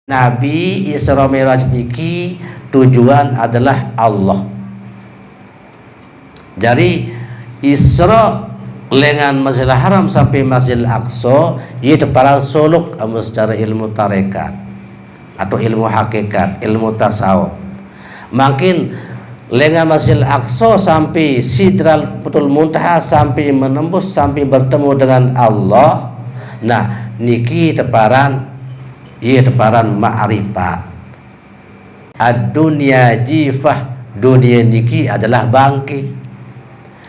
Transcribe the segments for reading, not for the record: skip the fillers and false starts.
Nabi Isra Mi'raj niki tujuan adalah Allah. Jadi Isra lengan Masjidil Haram sampai Masjidil Aqsa itu para suluk secara ilmu tarekat atau ilmu hakikat, ilmu tasawuf. Makin lengan Masjidil Aqsa sampai Sidratul Muntaha, sampai menembus, sampai bertemu dengan Allah. Nah, niki teparan ma'rifat. Ad-dunya jifah, dunia niki adalah bangki.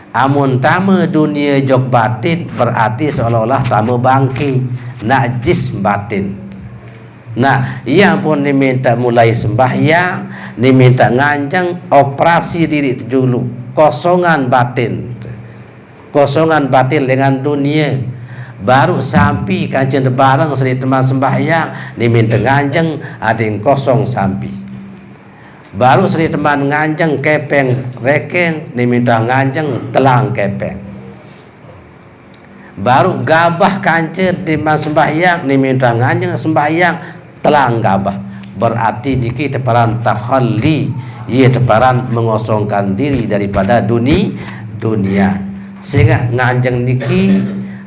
Amun tama dunia jog batin berarti seolah-olah tama bangki, najis batin. Nah, ia pun diminta mulai sembahyang, diminta nganjang, operasi diri dulu, kosongan batin dengan dunia. Baru sampai kajian bareng seri teman sembahyang diminta nganjeng ada yang kosong sampai. Baru seri teman nganjeng kepeng reken diminta nganjeng telang kepeng. Baru gabah kancet di sembahyang diminta nganjeng sembahyang telang gabah. Berarti niki teparan takhalli, ia teparan mengosongkan diri daripada dunia. Sehingga nganjeng niki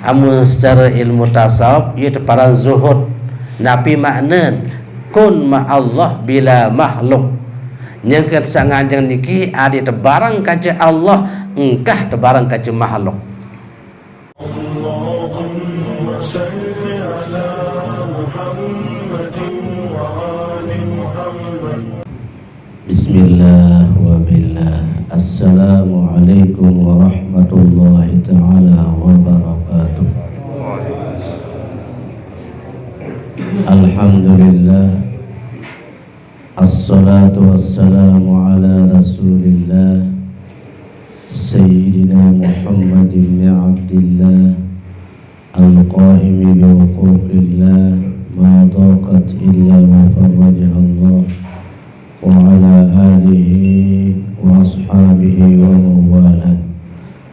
amun secara ilmu tasawuf ieu teparan zuhud. Napi makna kun ma Allah bila makhluk. Nyangket sanganjang niki adi tebarang kaca Allah, engkah tebarang kaca makhluk. Allahumma salli ala Muhammadin wa ali Muhammad. Bismillah wa billah. Assalamualaikum warahmatullahi ta'ala wabarakatuh. Alhamdulillah, assalatu wassalamu ala rasulillah Sayyidina Muhammad ibn Abdillah al-qa'imi bihuquqillah ma daqat illa ma farrajaha Allah wa ala alihi wa ashabihi wa mawala.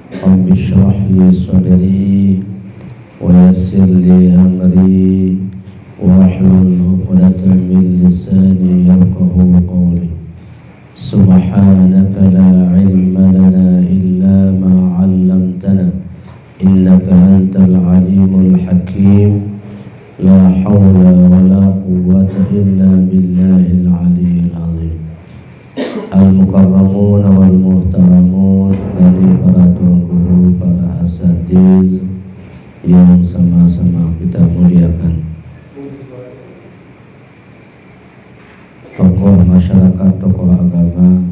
Rabbi shrah li sadri wa yassir li amri wa hlul 'uqdatam min lisani yafqahu qawli. Subhanaka la ilma lana illa ma 'allamtana innaka antal alimul hakim. La hawla wa la quwwata illa billahil aliyyil azim. Al-mukarramun wal muhtaramun, dari para tuan guru, para asatiz yang sama-sama kita muliakan, tokoh masyarakat, tokoh agama,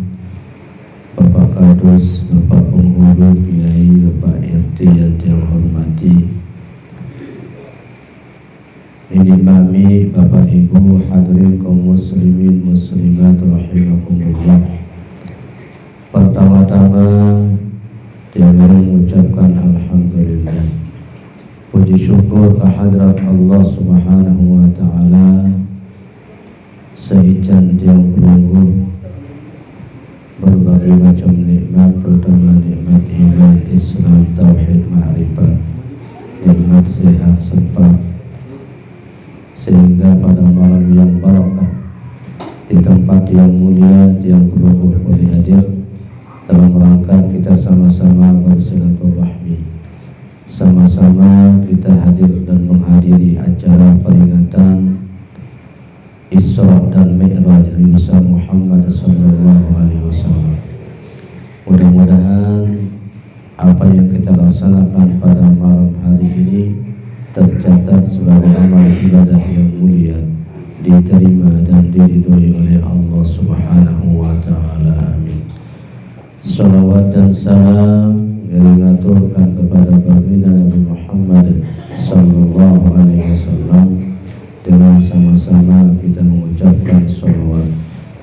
Bapak Kadus, Bapak Penghulu, Kiai, Bapak RT yang saya hormati, ini mami, Bapak Ibu, hadirin kaum muslimin muslimat rahimakumullah. Pertama-tama dia mengucapkan alhamdulillah, puji syukur kehadrat Allah Subhanahu wa taala seijan tiang pelunggu berbagai macam nikmat, terutama nikmat iman, Islam, tauhid, ma'rifat, nikmat sehat sempat, sehingga pada malam yang barakah di tempat yang mulia yang pelunggu boleh hadir dalam rangka kita sama-sama bersilaturahmi, sama-sama kita hadir dan menghadiri acara peringatan Isra dan Mi'raj Nabi Muhammad sallallahu alaihi wasallam. Mudah-mudahan apa yang kita laksanakan pada malam hari ini tercatat sebagai amal ibadah yang mulia, diterima dan diridhoi oleh Allah Subhanahu wa taala. Amin. Salawat dan salam mengaturkan kepada baginda Nabi Muhammad sallallahu alaihi wasallam. Dengan sama-sama kita mengucapkan salawat.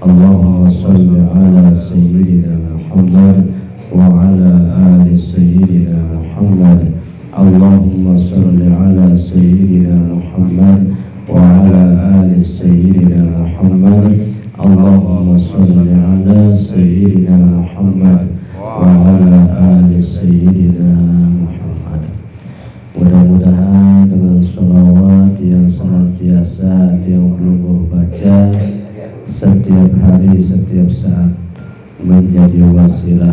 Allahumma salli ala sayyidina Muhammad wa ala ali sayyidina Muhammad. Allahumma salli ala sayyidina Muhammad wa ala ali sayyidina Muhammad. Allahumma salli ala sayyidina Muhammad wa ala ali sayyidina Muhammad. Mudah-mudahan dengan salawat yang senantiasa yang belum baca setiap hari, setiap saat menjadi wasilah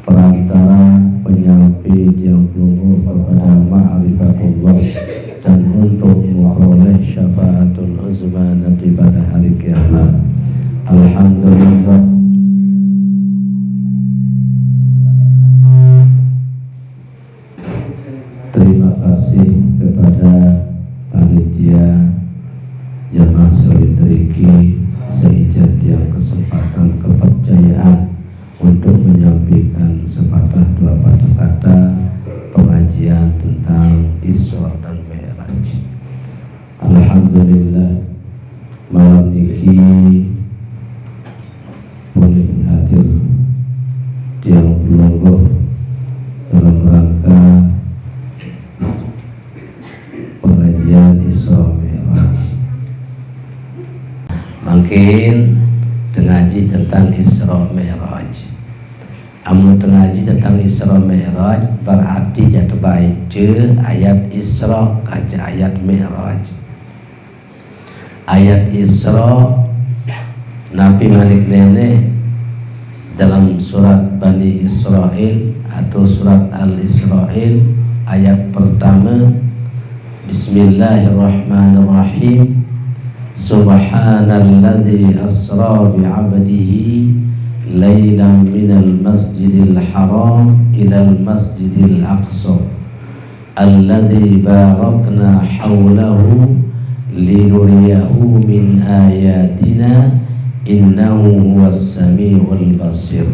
perantara penyampai yang pelungguh kepada ma'rifatullah dan untuk memperoleh syafaatul uzma nanti pada hari kiamat. Alhamdulillah. Terima kasih kepada panitia Jamaah Solidariki seijat yang kesempatan kepercayaan untuk menyampaikan sepatah dua patah kata pengajian tentang Isra dan Mi'raj. Alhamdulillah malam ini boleh hadir yang pelungguh dalam rangka pengajian Isra Mi'raj. Mungkin tengaji tentang Isra Mi'raj. Amun tengaji tentang Isra Mi'raj berarti jatuh baca ayat Isra kaca ayat Mi'raj. Ayat Isra Nabi Malik Nenek dalam surat Bani Israel atau surat Al-Israel ayat pertama, Bismillahirrahmanirrahim. Subhanalladzi asra bi'abdihi laylan minal masjidil haram ilal masjidil aqsa alladzi barakna hawlahu linuriyahu min ayatina innahu huwas samiul basir.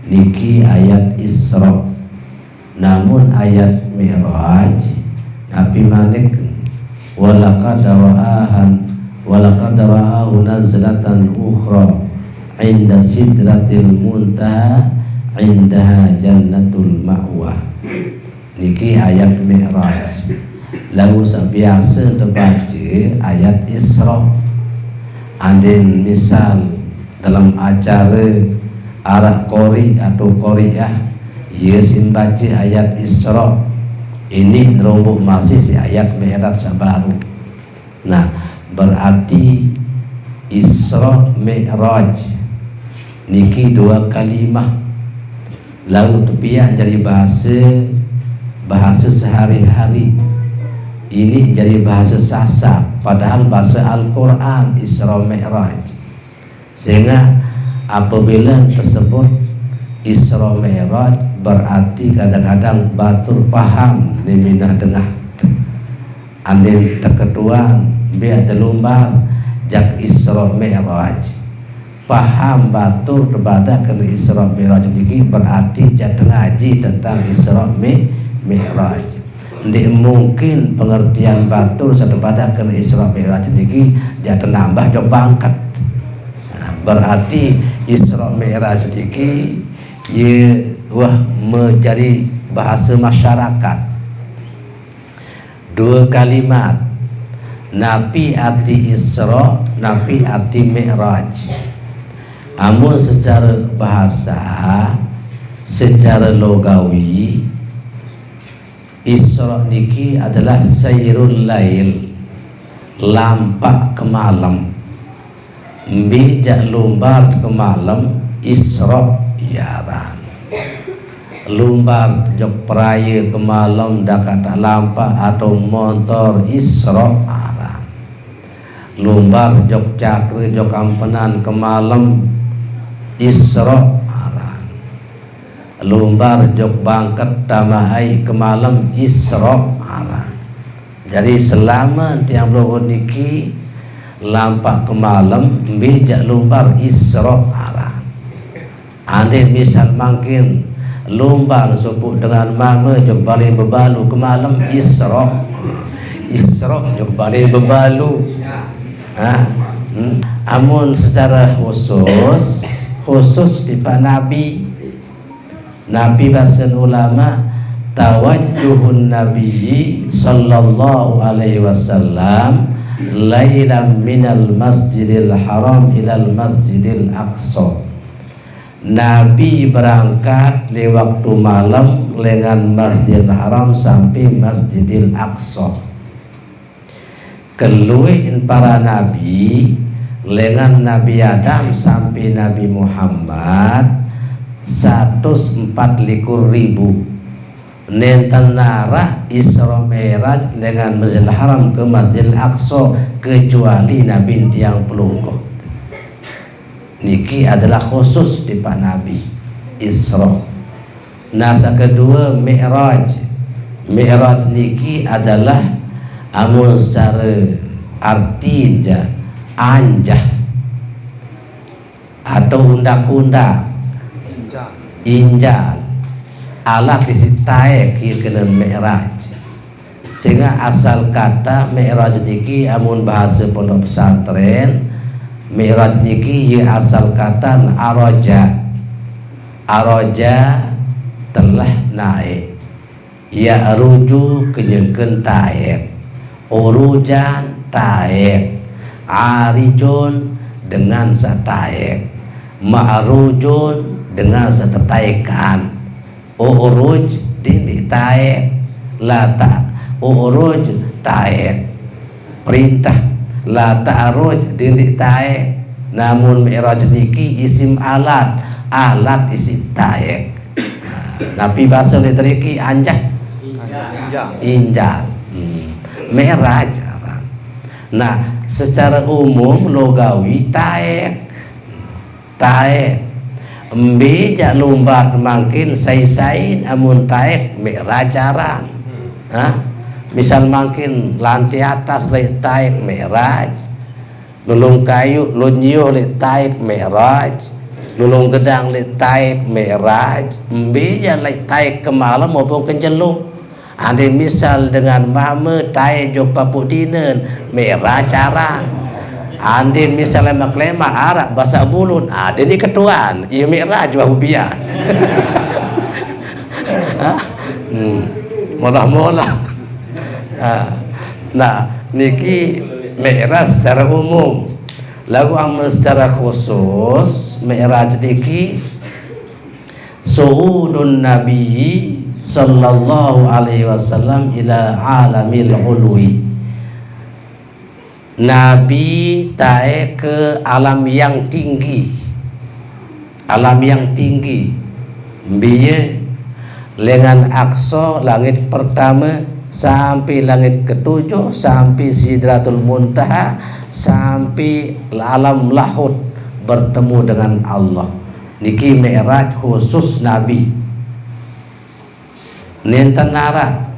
Niki ayat Isra. Namun ayat Mi'raj Nabi Malik walaqad ra'ahu nazlatan ukhra inda sidratil muntaha indaha jannatul ma'wa. Niki ayat Mi'raj. Lalu sebiasa terbaca ayat Isra. Andin misal dalam acara arak qori atau qoriah ia baca ayat Isra, ini terumbuk masih si ayat Mi'raj sabaru. Nah, berarti Isra Mi'raj niki dua kalimah. Lalu tepiak jadi bahasa sehari-hari. Ini jadi bahasa sasak, padahal bahasa Al-Quran Isra Mi'raj. Sehingga apabila tersebut Isra Mi'raj berarti kadang-kadang batur paham di minah dengah andin terketuan biar terlumbar jak Isra Mi'raj paham batur terbadak kena Isra Mi'raj ini berarti jatuh ngaji tentang Isra Mi'raj. Tidak mungkin pengertian batur setepada kena Isra Mi'raj ini jatuh nambah jauh bangkat. Nah, berarti Isra Mi'raj ini menjadi bahasa masyarakat. Dua kalimat, Nabi arti Isra, Nabi arti Mi'raj. Amun secara bahasa, secara logawi, Isra niki adalah sayrul lail, lampak ke malam. Bijak lumbar ke malam, Isra yaran. Lumbar jok peraya ke malam dah kata lampak atau motor Isra aran. Lumbar jok cakra jok ampenan ke malam Isra. Lumbar jok bangkat tamahai ke malam Isra aran. Jadi selama tiang blogon niki lampak ke malam bijak lumbar Isra aran. Ane misal mungkin lumbar sebut dengan mama jok balik bebalu ke malam Isra. Isra jok balik bebalu. Amun secara khusus di Pak Nabi bahasa ulama tawajjuhun Nabi sallallahu alaihi wasallam lailan minal masjidil haram ilal masjidil aqsa. Nabi berangkat di waktu malam dengan Masjidil Haram sampai Masjidil Aqsa. Keluhin para nabi lengan Nabi Adam sampai Nabi Muhammad 140.000 nenten nara Isra Mi'raj dengan Masjidil Haram ke Masjidil Aqsa kecuali Nabi tiang pelungkoh niki adalah khusus di Pak Nabi Isra. Nasa kedua Mi'raj. Mi'raj niki adalah amun secara arti anjah atau undang-undang injal alat isi taek kena Mi'raj, sehingga asal kata Mi'raj niki amun bahasa pondok pesantren Mi'raj niki ye asal kata araja telah naik, ya ruju kenyengken taek, urujan taek, arijun dengan sataek, ma'rujun dengan setetaekan, uruj dindi taek, lata uruj taek, perintah la ta'aruj dindi taek. Namun Mi'raj niki isim alat isi taek. Nabi bahasa literiki anjah injal Mi'raj. Nah secara umum logawi taek beja lumbar makin say-sain amun taek Mi'rajaran. Misal makin lantai atas le taek Mi'raj, lulung kayu lunyo le taek Mi'raj, lulung gedang le taek Mi'raj, beja le taek ke malam maupun ke jeluk. Ade misal dengan mama taek jo papudinen Mi'rajaran. Ande misalnya maklema Arab bahasa bulun, ada ni ketuan, ia Mi'raj wahubian. Molah-molah. Nah, niki Mi'raj secara umum. Lagu amal secara khusus Mi'raj niki su'udun Nabi sallallahu alaihi wasallam ila alamil ulwi. Nabi taek ke alam yang tinggi, biye lengan Aqsa langit pertama sampai langit ketujuh, sampai Sidratul Muntaha, sampai alam lahud bertemu dengan Allah. Niki Mi'raj khusus Nabi. Nenten nara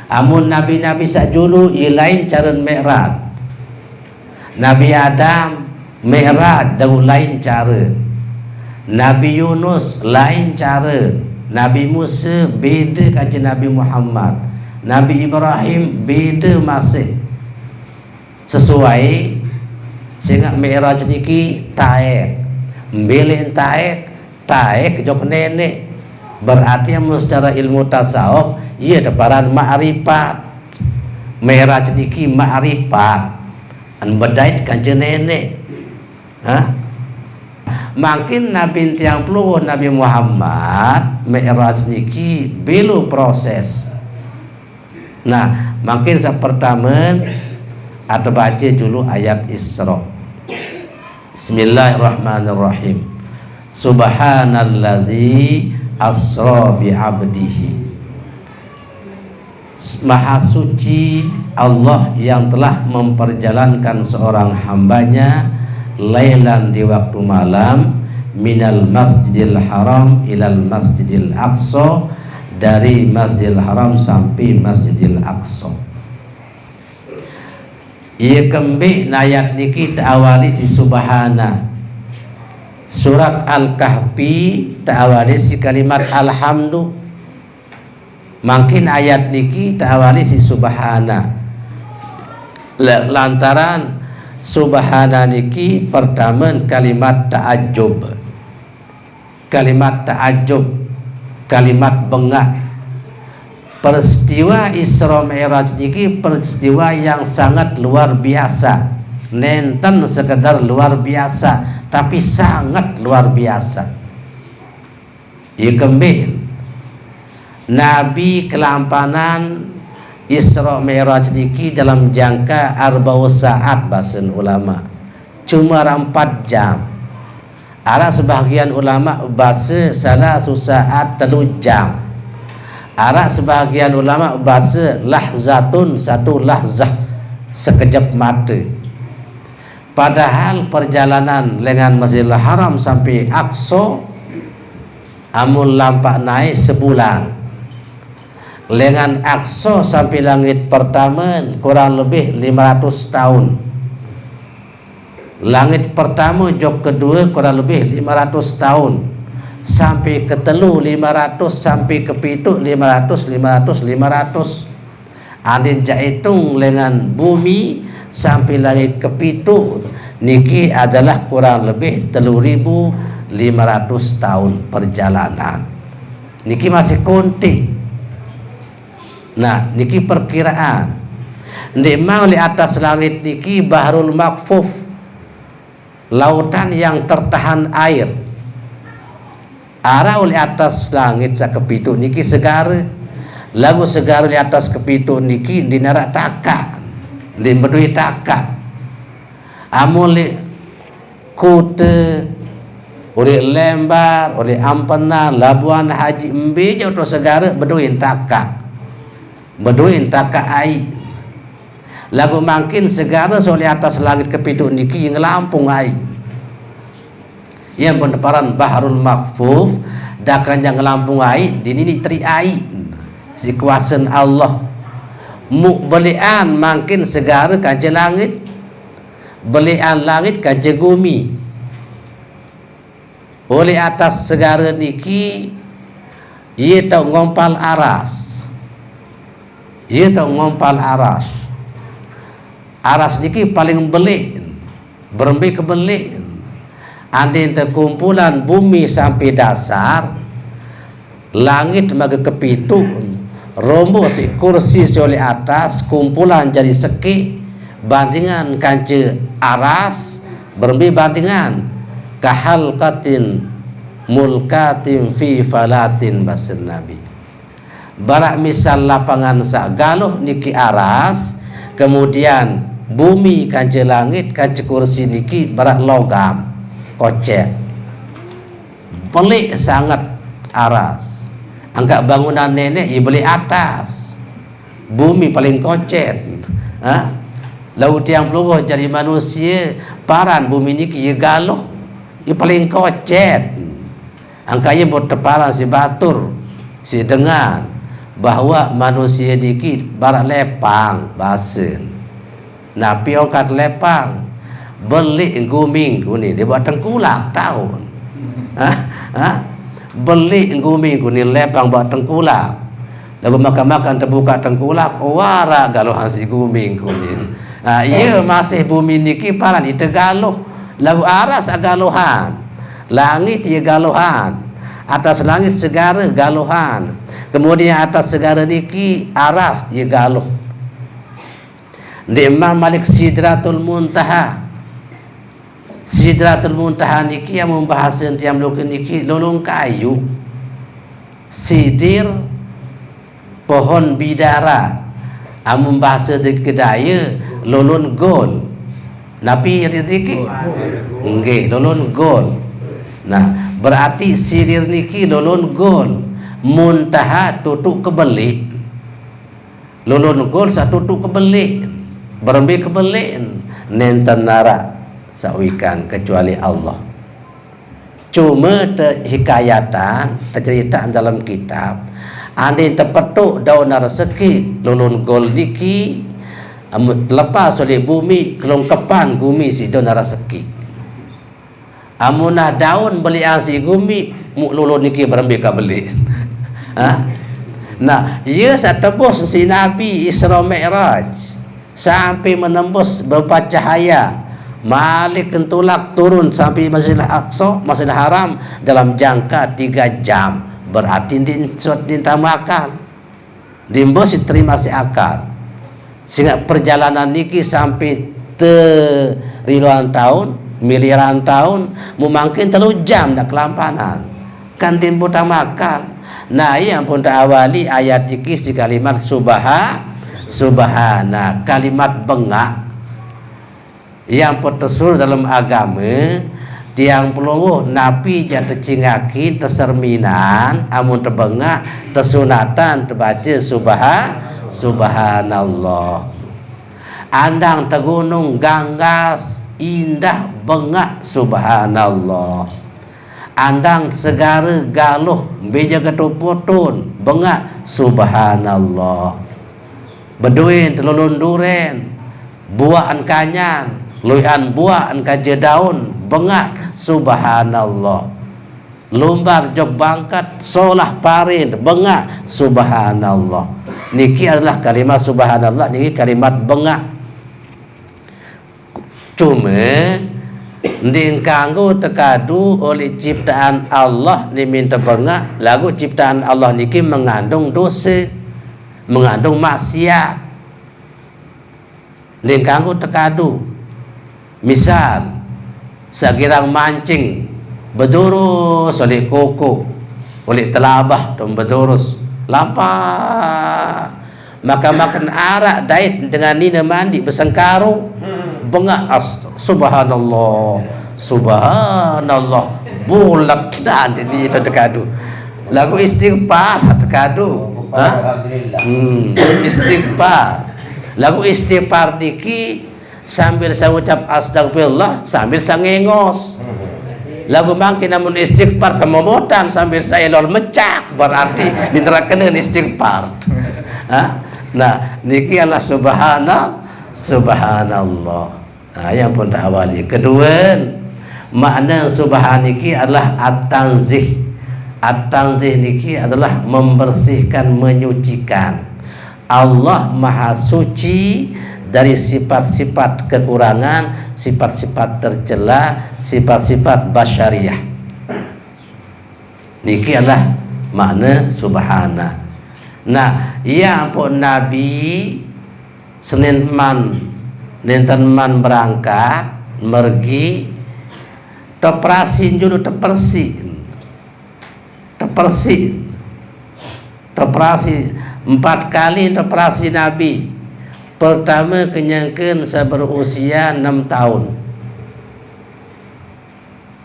amun nabi-nabi sajulu ilain cara Mi'raj. Nabi Adam Mi'raj dengan lain cara, Nabi Yunus lain cara, Nabi Musa beda kaji Nabi Muhammad, Nabi Ibrahim beda masih sesuai. Sehingga Mi'raj niki taek mbelin taek jok nenek, berarti secara ilmu tasawuf ia deparan ma'rifat. Mi'raj niki ma'rifat an bedait kanjeng nenek. Makin Nabi tiang puluh Nabi Muhammad Mi'raj niki belu proses. Nah makin pertama atau baca dulu ayat Isra. Bismillahirrahmanirrahim. Subhanallazi asra bi'abdihi. Maha suci Allah yang telah memperjalankan seorang hambanya lailan di waktu malam minal masjidil haram ilal masjidil aqsa, dari Masjidil Haram sampai Masjidil Aqsa. Ia kembali ayat niki ta'awali si subhana. Surat Al-Kahfi ta'awali si kalimat alhamdu. Makin ayat niki ta'awali si subhana. Lantaran subhana niki pertama kalimat ta'ajub. Kalimat ta'ajub, kalimat bengak. Peristiwa Isra Mi'raj niki peristiwa yang sangat luar biasa. Nenten sekedar luar biasa, tapi sangat luar biasa. Ia kembali Nabi kelampanan Isra Mi'raj niki dalam jangka 40 saat bahasa ulama. cuma 4 jam. Ada sebahagian ulama bahasa salah saat 3 jam. Ada sebahagian ulama bahasa lahzatun, satu lahzah, sekejap mata. Padahal perjalanan dengan Masjidil Haram sampai Aqsa amun lampak naik sebulan. Dengan Aqsa sampai langit pertama kurang lebih 500 tahun. Langit pertama jok kedua kurang lebih 500 tahun. Sampai ke telu 500, sampai ke pitu 500. Adin hitung dengan bumi sampai langit ke pitu niki adalah kurang lebih 3.500 tahun perjalanan. Niki masih konti. Nah, niki perkiraan. Ndek mau di atas langit niki Bahrul Makfuf, lautan yang tertahan air. Arah oleh atas langit sa kepitu niki segara. Lagu segara di atas kepitu niki di narak taka, di berdui taka. Amuli Kute, oleh Lembar, oleh Ampena, Labuan Haji Mbe jodoh segara berduin taka. Berduin taka ai. Lagu makin segara oleh atas langit kepitu niki yang Lampung ai. Yang pendeparan Bahrul Makfuf dakan yang Lampung ai dinini tri ai. Si kuasan Allah mu belian makin segara kaje langit, belian langit kaje bumi. Oleh atas segara niki ia tau ngompal aras, ia tau ngompal aras. Aras niki paling belik, berembe ke belik. Andin terkumpulan bumi sampai dasar, langit maga kepitu, rombo si kursi oleh atas, kumpulan jadi seki, bandingan kance aras, berembe bandingan kahal katin mulkatin fi falatin basin Nabi. Barak misal lapangan sagaloh niki aras, kemudian bumi kance langit kance kursi niki barak logam kocet, pelik sangat aras. Angkat bangunan nenek ia beli atas, bumi paling kocet. Laut yang peluruh jadi manusia paran bumi ni ia galuh, ia paling kocet. Angkanya berteparan si batur si dengar bahwa manusia dikit barak lepang bahasa. Napi angkat lepang beli guming kuni dia buat tengkulak tahun. Beli guming kuni lepang buat tengkulak. Lalu makan-makan terbuka tengkulak wara galuhan si guming kuni. Ia masih bumi niki paran itu galuh. Lalu aras galuhan, langit ia galuhan, atas langit segara galuhan. Kemudian atas segara niki aras ia galuh. Di Imam Malik Sidratul Muntaha. Sidratul Muntaha niki yang membahas yang lukin niki lolong kayu, sidir, pohon bidara, amun bahasa di kedaya lolon gol. Napi yang niki nggih lolon gol. Nah, berarti sidir niki lolon gol, muntaha tutuk kebeli. Lolon gol satu tutuk kebeli, berembe kebeli nenten nara sawikan kecuali Allah. Cuma hikayatan tercerita dalam kitab andin terpetuk daun rezeki lulun gol niki lepas oleh bumi kelongkapan bumi si daun rezeki amunah daun beli si bumi lulun niki berembe ka beli. Nah, ia satebus si Nabi Isra Mi'raj sampai menembus beberapa cahaya. Malik kentulak turun sampai Masjidil Aqsa, Masjidil Haram dalam jangka 3 jam. Berarti ditambahkan dimbos diterima si akal. Sehingga perjalanan niki sampai ribuan tahun, miliaran tahun, mungkin 3 jam dak kelampanan. Kan timbu tamakal. Nah, yang pun awali ayat iki di kalimat subhana, kalimat bengak. yang tersul dalam agama tiang pelunguh napi jatuh cingaki terserminan amun terbengak tersunatan terbaca subhanallah. Andang tergunung ganggas indah bengak subhanallah. Andang segara galuh beja ketuputun bengak subhanallah. Beduin telulun duren buaan kanyan luian buaan kaje daun bengak subhanallah. Lumbar jog bangkat solah parin bengak subhanallah. Niki adalah kalimat subhanallah, niki kalimat bengak. Cuma dingkanggu terkadu oleh ciptaan Allah diminta bengak. Lagu ciptaan Allah niki mengandung dosa, mengandung maksiat. Dingkanggu terkadu. Misal sagirang mancing bedurus oleh koko, oleh telabah dan bedurus lapar, maka makan arak dait dengan nina mandi bersengkaru bengak subhanallah subhanallah bulat dan ini terkadu. Lagu istighfar terkadu istighfar. Lagu istighfar diki sambil saya ucap astagfirullah sambil saya ngengos. Lagu mangkin namun istighfar kemomotan sambil saya lol mecak berarti diterangkan istighfar. Nah niki adalah subhanallah. Yang pun awali. Kedua, makna subhan niki adalah at-tanzih. At-tanzih niki adalah membersihkan, menyucikan. Allah Maha Suci dari sifat-sifat kekurangan, sifat-sifat tercela, sifat-sifat basyariah. Niki adalah makna subhana. Nah, ya ampun Nabi Senin Nenten man berangkat mergi teperasi dulu tepersi 4 kali teperasi Nabi. Pertama kenyangkan saya berusia 6 tahun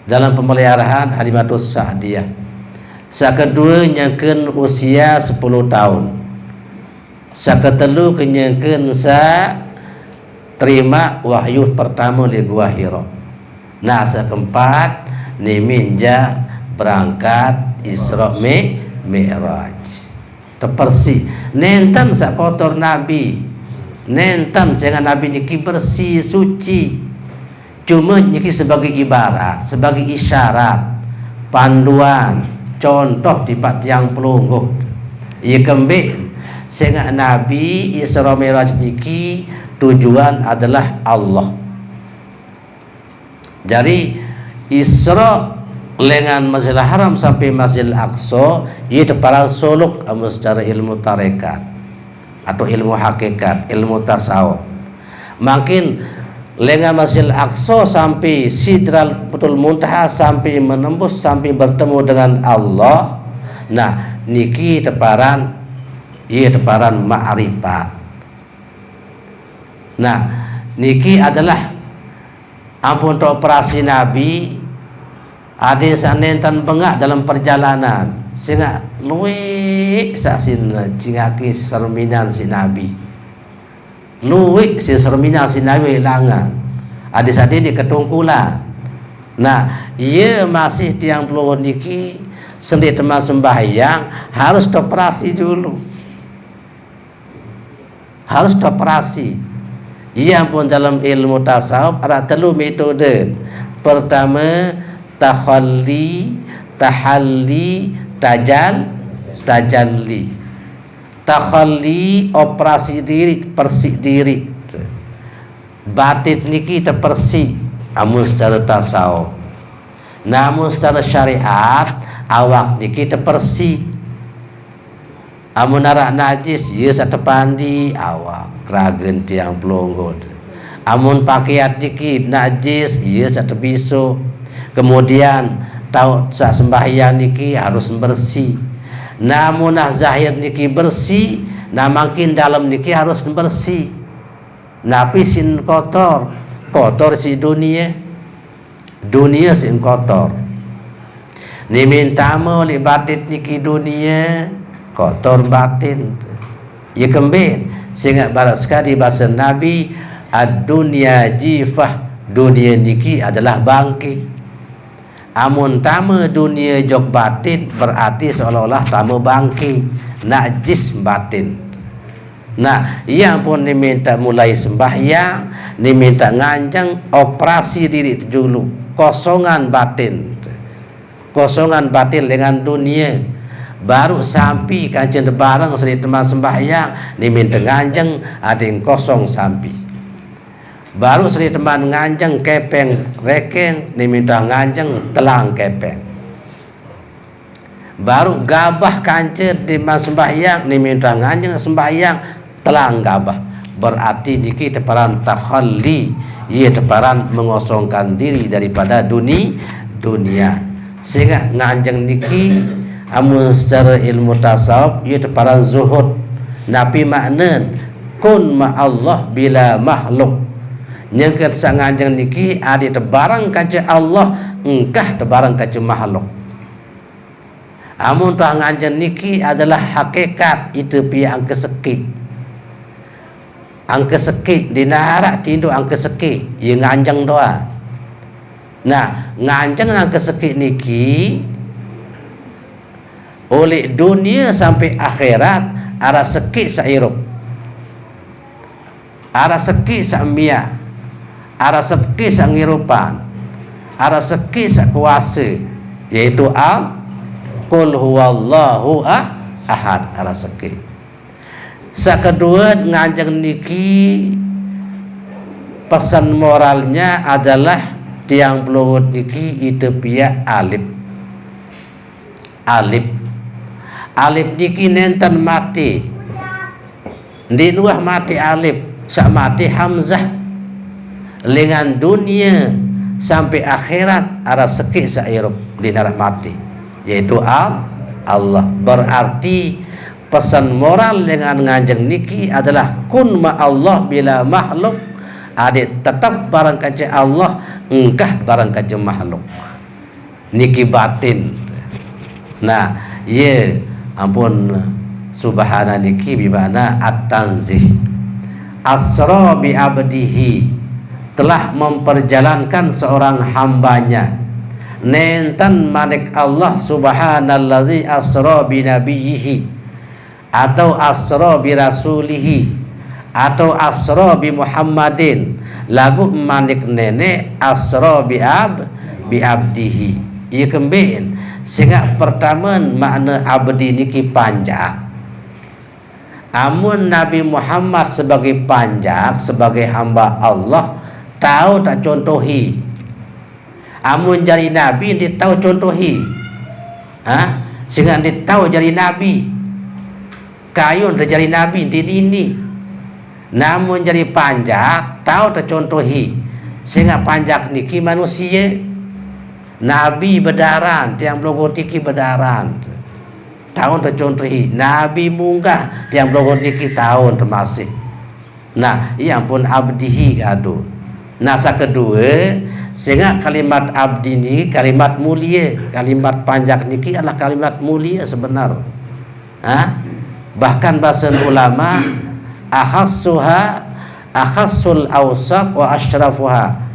dalam pemeliharaan Halimatus Sa'diyah. Saya kedua nyangkan usia 10 tahun. Saya ketelu kenyangkan saya terima wahyu pertama di Gua Hira. Nah, keempat ni minja berangkat Isra Mi'raj. Tepersi nenten sak kotor Nabi. Nenten jangan Nabi niki bersih suci. Cuma niki sebagai ibarat, sebagai isyarat, panduan, contoh di tiang pelungguh. Ia kembali sehingga Nabi Isra Mi'raj niki tujuan adalah Allah. Jadi Isra dengan Masjidil Haram sampai Masjidil Aqsa itu para suluk secara ilmu tarekat atau ilmu hakikat, ilmu tasawuf. Makin dengan Masjidil Aqsa sampai Sidratul Muntaha sampai menembus sampai bertemu dengan Allah. Nah, niki teparan ma'rifat. Nah, niki adalah ampun operasi Nabi ada sanentan bengak dalam perjalanan sehingga luwih saksin cingaki serminan si Nabi. Luwih si serminan si Nabi langan. Ada sadi di ketungkulan. Nah, ia masih tiang pelungun niki sendi teman sembahyang harus operasi dulu. Harus operasi. Ia pun dalam ilmu tasawuf ada 3 metode. Pertama takhalli, tahalli, tajalli. Takhalli operasi diri, persik diri. Batin niki terpersik amun secara tasawuf. Namun secara syariat awak niki terpersik. Amun narak najis ye satepandi awak ragen tiang pelonggot. Amun pakaian niki najis ye satebiso. Kemudian tahu sak sembahyang niki harus bersih. Namun nah zahir niki bersih, nah makin dalam niki harus bersih. Napi sin kotor, kotor si dunia si kotor ni minta oleh batin niki dunia kotor batin ya kembali sehingga barat sekali bahasa Nabi ad-dunya jifah, dunia niki adalah bangkit. Amun tama dunia jog batin berarti seolah-olah tama bangkit, najis batin. Nah, yang pun diminta mulai sembahyang, diminta nganjang operasi diri dulu, kosongan batin dengan dunia, baru sampai kancing barang seri teman sembahyang diminta nganjang ada yang kosong sampai, baru seri teman nganjang kepeng reken diminta nganjang telang kepeng, baru gabah kancing di teman sembahyang diminta nganjang sembahyang telang gabah, berarti dikit teparan takhalli, ia teparan mengosongkan diri daripada dunia. Sehingga nganjang niki amun secara ilmu tasawuf ia teparan zuhud. Nabi makna kun ma Allah bila makhluk. Nyangkat sang nganjang niki adi tebarang kaca Allah engkah tebarang kaca makhluk. Amun tuah nganjang niki adalah hakikat itu pihak angka sekik. Angka sekik dinarak tindu angka sekik ia nganjang doa. Nah, nganjang angka sekik niki oleh dunia sampai akhirat arah sekik sairup, arah sekik samia, arah sekik sangirupan, arah sekik sakuasa, yaitu qul huwallahu ahad, arah sekik. Kedua nganjang niki pesan moralnya adalah tiang peluhut niki itu pihak alif niki nenten mati di luar mati alif sak mati hamzah dengan dunia sampai akhirat arah sekik sairup di narah mati, yaitu Allah. Berarti pesan moral dengan nganjeng niki adalah kun ma Allah bila makhluk, adik tetap barang kaca Allah engkah barang kaca makhluk niki batin. Nah, ye ampun subhana niki bimana at-tanzih asra bi abdihi, telah memperjalankan seorang hambanya nenten manik Allah subhanallazi asra bi nabiyhi atau asra bi rasulihi atau asra bi Muhammadin, lagu manik nenek asra bi abdihi. Ia kembin sehingga pertama makna abdi niki panjang. Amun Nabi Muhammad sebagai panjang, sebagai hamba Allah, tahu tak contohi. Amun jari Nabi dia tahu contohi, sehingga dia tahu jari Nabi. Kayun jari Nabi ini, namun jadi panjang tahu tak contohi, sehingga panjang niki manusia. Nabi berdaran tiang blogotiki berdaran tahun tercontohi, Nabi munggah tiang blogotiki tahun termasuk. Nah, yang pun abdihi kado. Nah, kedua sehingga kalimat abdi ini kalimat mulia, kalimat panjang niki adalah kalimat mulia sebenar. Bahkan bahasa ulama akhassul awsaf wa asyrafuha,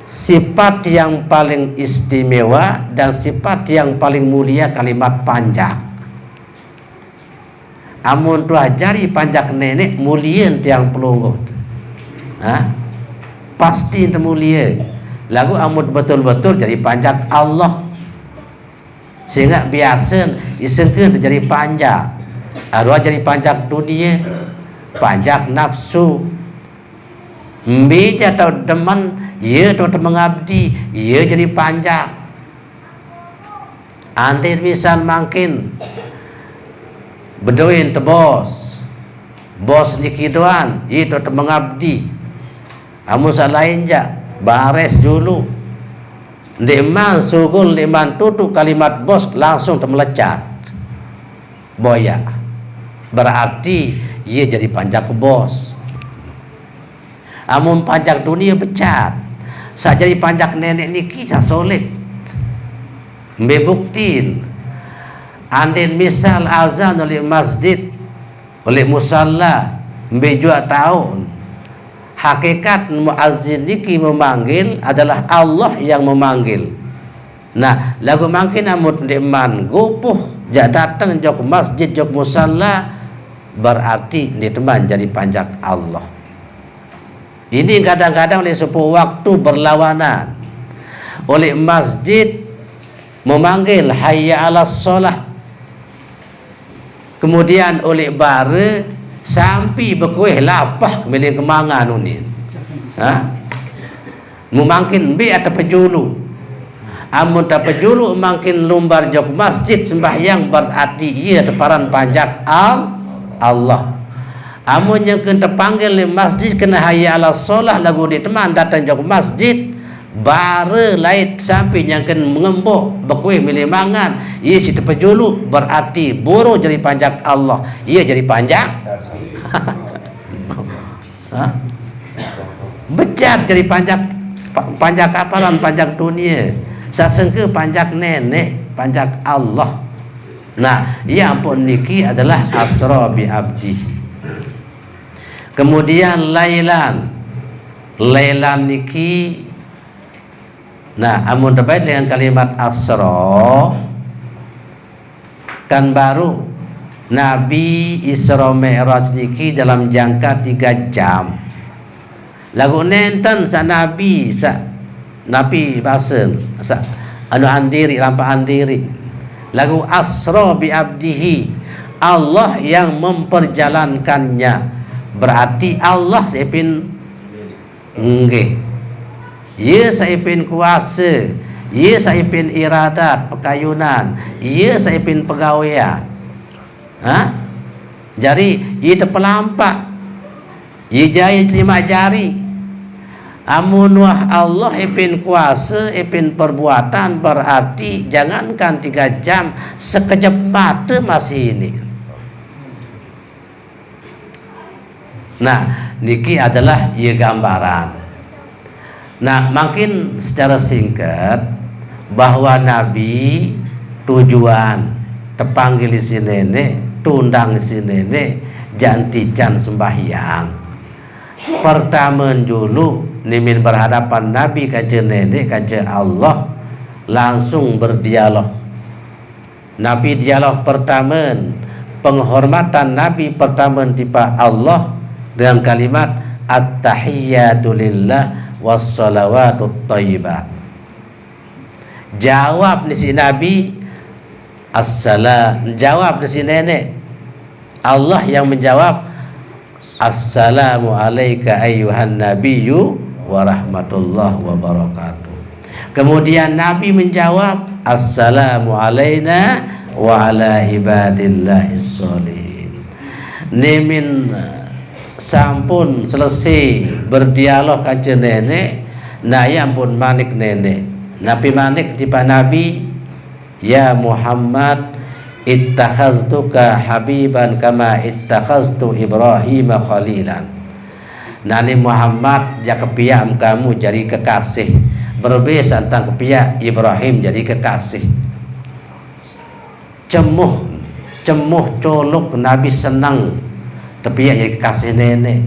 sifat yang paling istimewa dan sifat yang paling mulia kalimat panjang. Amun tu ajari panjang nenek mulia tiang pelunggut, pasti itu mulia. Lagu amun betul-betul jadi panjang Allah, sehingga biasa isengkeun jadi panjang. Arwah jadi panjang dunia, panjang nafsu, bija atau demen, ia atau mengabdi, ia jadi panjang. Antir bisa makin bedoin te bos niki doan, ia atau mengabdi. Amun lain ja bares dulu. Deman sugul deman tutu kalimat bos langsung termelecat. Boya. Berarti ia jadi panjang bos. Amun pajak dunia becat. Sak jadi pajak nenek niki sa solid. Mbe buktiin. Andin misal azan oleh masjid, oleh musalla, mbe jua tahun. Hakikat muazzin niki memanggil adalah Allah yang memanggil. Nah, lagu mungkin amut deman gupuh jak datang jok masjid jok musalla berarti ni teman jadi panjak Allah. Ini kadang-kadang oleh sebuah waktu berlawanan. Oleh masjid memanggil hayya 'alas shalah. Kemudian oleh bara sampai berkuih lapah milik kemangan ni. Mungkin bi atau pejulu. Amun tak pejulu makin lumbar jok masjid sembahyang berarti ia teparan panjak Allah. Amun yang kena panggil di masjid kena hayya 'alas shalah lagu di teman datang jok masjid bara lain sampai yang kena mengembok berkuih milih mangan ia si terpejulu berarti buru jadi panjak Allah ia jadi panjak becat jadi panjak apalan panjak dunia sasengke panjak nenek panjak Allah. Nah ia ampun niki adalah asra bi abdi. Kemudian lailan niki. Nah, amun terbaik dengan kalimat asra kan baru Nabi Isra Mi'raj niki dalam jangka 3 jam. Lagu nenten sa Nabi basen sa anu andiri lampa andiri. Lagu asra bi abdihi Allah yang memperjalankannya. Berarti Allah saipin nggih. Ia saipin kuasa, ia saipin iradat pekayunan, ia saipin pegawaian. Jadi ia terpelampak. Ia jaya terima jari. Amun wah Allah ipin kuasa, ipin perbuatan berarti jangankan 3 jam sekejap mata masih ini. Nah, niki adalah ia gambaran. Nah, makin secara singkat bahwa Nabi tujuan terpanggil si nenek, tundang si nenek, jantican sembahyang. Pertama dulu nimin berhadapan Nabi kaca nenek kaca Allah langsung berdialog. Nabi dialog pertama penghormatan Nabi pertama tiba Allah dengan kalimat at-tahiyyatu lillah wassalawatut thayyibah. Jawab ni si Nabi assalam, jawab ni si nenek. Allah yang menjawab assalamu alayka ayyuhan nabiyyu wa rahmatullah wa barakatuh. Kemudian Nabi menjawab assalamu alayna wa ala ibadillahis sholihin. Nimin sampun selesai berdialog kaca nenek, nah ya ampun manik nenek. Nabi manik tiba Nabi, ya Muhammad ittakhaztuka habiban kama ittakhaztu Ibrahim khalilan. Nani Muhammad ja kepiak kamu jadi kekasih, berbeza tentang kepiak Ibrahim jadi kekasih. Cemuh colok Nabi senang tapi ya kasih nenek.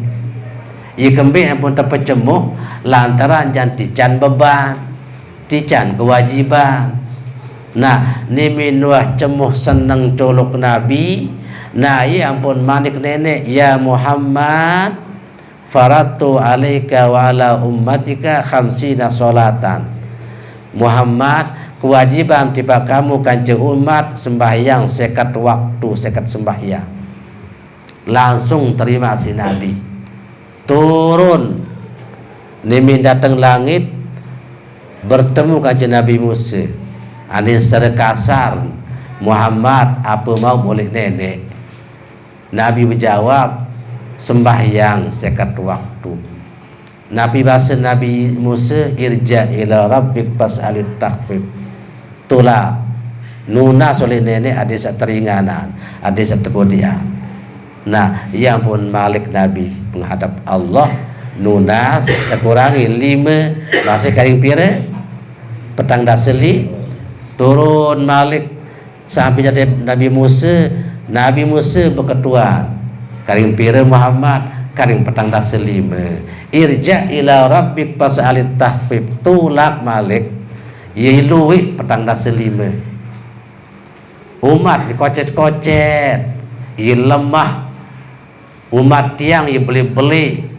Ia kembali pun terpecemuh lantaran jantican beban, tican kewajiban. Nah, ni minuah cemuh senang colok Nabi. Nah, ia ampun manik nenek, ya Muhammad faratu alaika wa ala ummatika khamsina solatan. Muhammad kewajiban tiba kamu kanca umat sembahyang sekat waktu, sekat sembahyang. Langsung terima si Nabi. Turun nimin datang langit bertemu kanca Nabi Musa. Ani secara kasar, Muhammad apa mau boleh nenek. Nabi menjawab sembahyang sekat waktu. Nabi bahasa Nabi Musa irja ila rabbik fas'alit takhfif. Tula nunas oleh nenek ada satu teringanan, ada satu kodian. Nah, yang pun malik Nabi menghadap Allah nunas kurangi 5 masih karing pira petang daseli turun Malik sampai jadi Nabi Musa berketua karing pira Muhammad karing petang daseli 5 irja ila rabbik fas'alit tahfif tulak Malik ye luwi petang daseli 5 umat dikocet-kocet ye lemah umat tiang ye beli-beli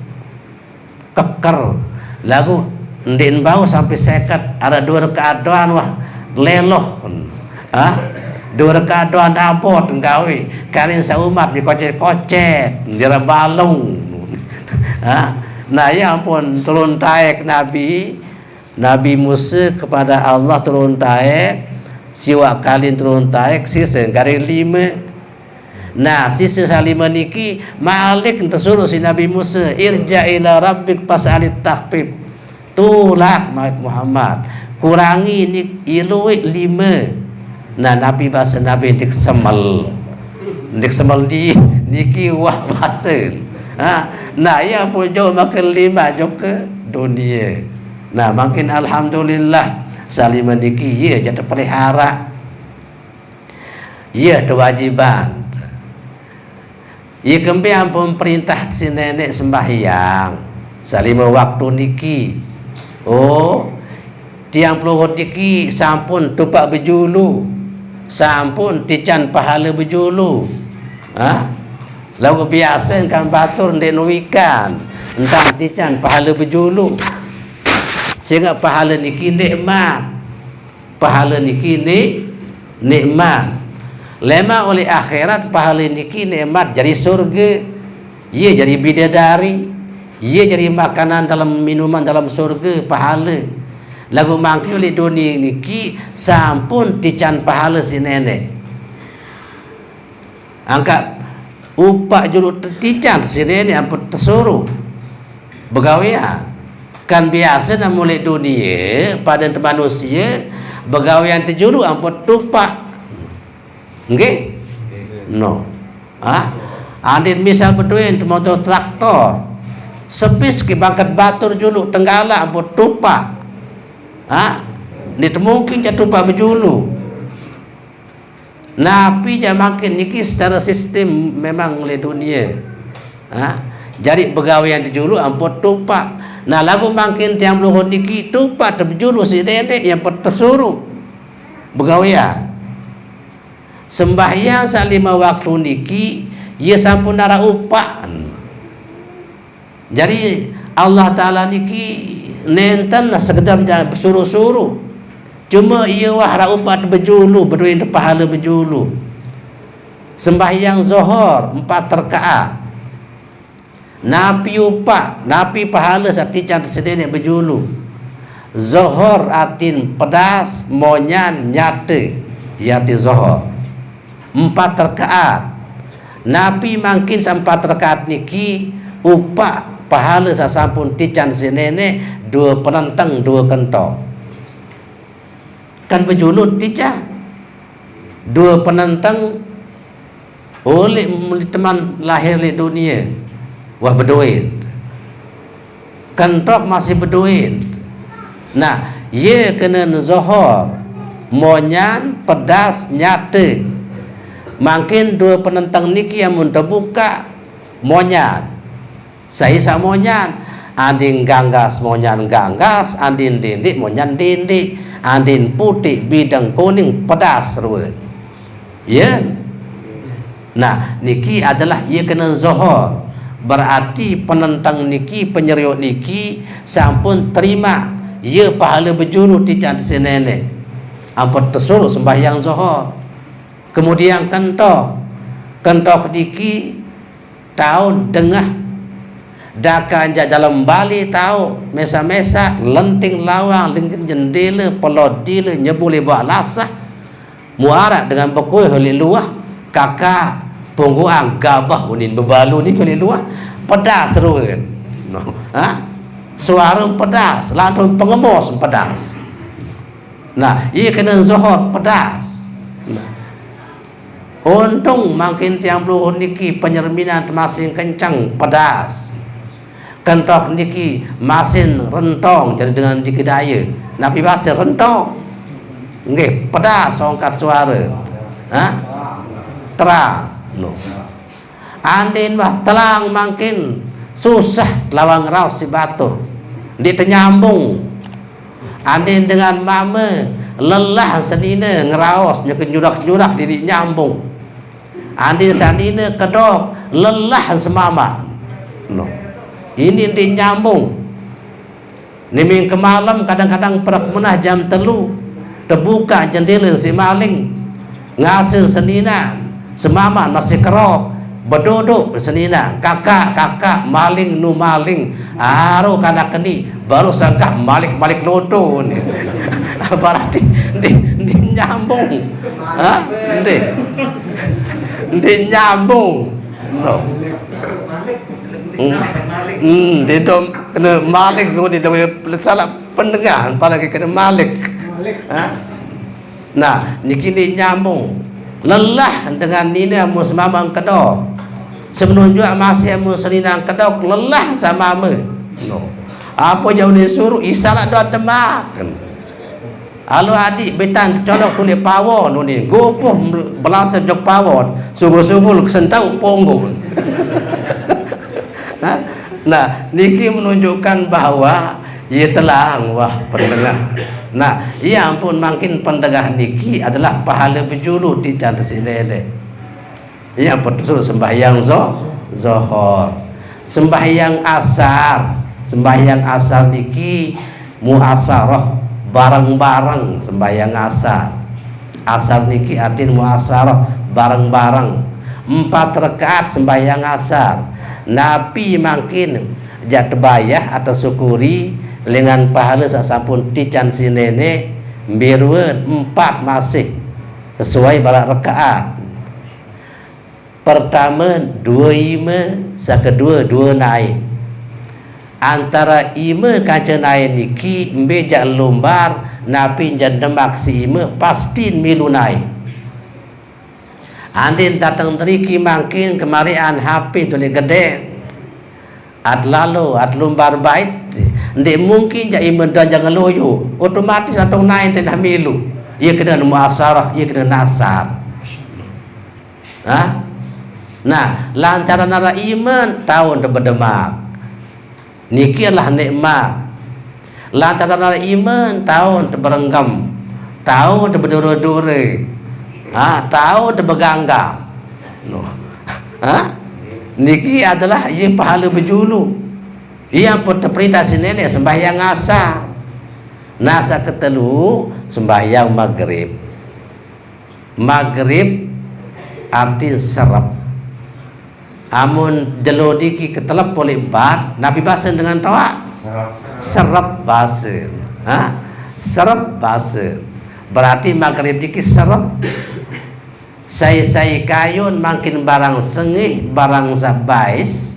keker lagu ndin bau sampai sekat ada 2 rakaat doan wah leloh dua rakaat doan dapot nggawe karin saumat dikocet-kocet dira balung nah ya ampun turun taek Nabi Musa kepada Allah turun taek siwa kalin turun taek sisa garing 5 nah sisa 5 niki Malik tersuruh si Nabi Musa irja ila rabbik fas'alit tahfif tulak Muhammad kurangi ni iluwi 5 nah Nabi bahasa Nabi dik semel di niki wah bahasa nah ya pun jauh makan 5 jauh ke dunia nah makin alhamdulillah salima niki ya jadi pelihara ya kewajiban ya kembiang pemerintah si nenek sembahyang salima waktu niki tiang pelurut niki sampun tupak berjulu sampun tican pahala berjulu lagu biasa kan batur ndek nuikan entah tican pahala berjulu sehingga pahala niki nikmat lema oleh akhirat pahala niki nikmat jadi surga ia jadi bidadari ia jadi makanan dalam minuman dalam surga pahala lagu mangki oleh dunia niki sampun tican pahala si nenek angkat upak juru tican si nenek ampun tersuruh begawian kan biasa nak mulai dunia pada manusia begawian terjuru ampun tupak nggih no andin misal beduin motor traktor sepis ke bangkat batur julu tenggala ampun tupak ni mungkin jatuh tupak berjulu napi jangan makin niki secara sistem memang oleh dunia jadi begawian terjulu ampun tupak nah lagu makin tiang luhur niki tupak terjulu si nenek yang tersuruh begawian sembahyang sak 5 waktu niki ia sampun nara upak jadi Allah Ta'ala niki nenten sekedar bersuruh-suruh cuma ia wahra upat berjulu berduin pahala berjulu sembahyang zuhur 4 rakaat napi upak napi pahala sakti cantik sedene berjulu zuhur artin pedas monyan nyate yati zuhur 4 rakaat napi mangkin 4 rakaat niki upak pahala sasampun tican senene 2 penentang 2 kentong kan berjulut tican 2 penentang oleh teman lahir di dunia wah berduit kentok masih berduit nah ia kena zuhur monyan pedas nyate makin 2 penentang niki yang mun terbuka monyan saya sak monyan andin ganggas monyan ganggas andin dindik monyan dindik andin putih bidang kuning pedas ruwet ya nah niki adalah ia kena zuhur berarti penentang niki penyeriuk niki sampun terima ia pahala berjulu tidak di nenek ampun tersuruh sembahyang zuhur kemudian kentok niki tahun tengah dakan dalam Bali tahu mesa-mesa lenting lawang lenting jendela pelodila nyebuli buat lasah muarak dengan bekui oleh luah kakak pungguang gabah unin bebalu ni oleh luah pedas seruan suara pedas lantung pengemos pedas nah ia kena zuhur pedas untung makin tiang puluh niki penyerminan masih kencang pedas kentok niki masin rentong jadi dengan niki daya Nabi bahasa rentong nggih pedas songkat suara terang no. Andin mah telang makin susah lawang raus si batur dia ternyambung. Andin dengan mama lelah senina ngeraos nyurak diri nyambung. Andin sanina kedok lelah semama no. Ini dia nyambung niming ke malam kadang-kadang perak menah jam 3 terbuka jendela si maling ngasil senina semama masih kerok berduduk senina kakak maling nu maling aru kana keni baru sangka malik loto ni berarti di nyambung di nyambung no. Itu kena malik tu di salah pendengar apalagi kena malik. Nah, niki ni nyambung. Lelah dengan nina musmamang kedok. Semenunjuk masih muslinang kedok lelah sama me. No. Apa jauh disuruh isalah doa temakan. Alu adik betan colok kulit pawon ni. Gopoh belasa jok pawon. Sungguh-sungguh sentau ponggo. Nah, niki menunjukkan bahwa ia telah wah pendengar. Nah, ya ampun makin pendengar niki adalah pahala berjulu di atas ini. Ya betul sembahyang zohor, sembahyang asar niki muasarah bareng-bareng sembahyang asar niki artinya muasarah bareng-bareng 4 rakaat sembahyang asar. Nabi makin jat bayah atau syukuri dengan pahala sasampun tican sinene birwen 4 masih sesuai barat rakaat. Pertama 2 ima, kedua 2 naik. Antara ima kaca naik niki mbejak lombar Nabi jan demak si ima pasti milu naik. Andin datang teriki makin kemarian HP tu le gede ad lalu ad lumbar bait ndek mungkin jadi mendan jangan loyo otomatis atau naik tidak milu ia kena muasarah ia kena nasar nah lantaran nara iman tahun berdemak niki adalah nikmat lantaran nara iman tahun berenggam tahun berdure-dure tahu terbeganggang no. Niki adalah ia pahala berjulu ia pun terperintah sini sembahyang asar nasa ketelu sembahyang maghrib arti serap amun jelo diki ketelap oleh bat Nabi basen dengan tawa serap basen serap basen berarti maghrib diki serap saya kayun makin barang sengih barang sabais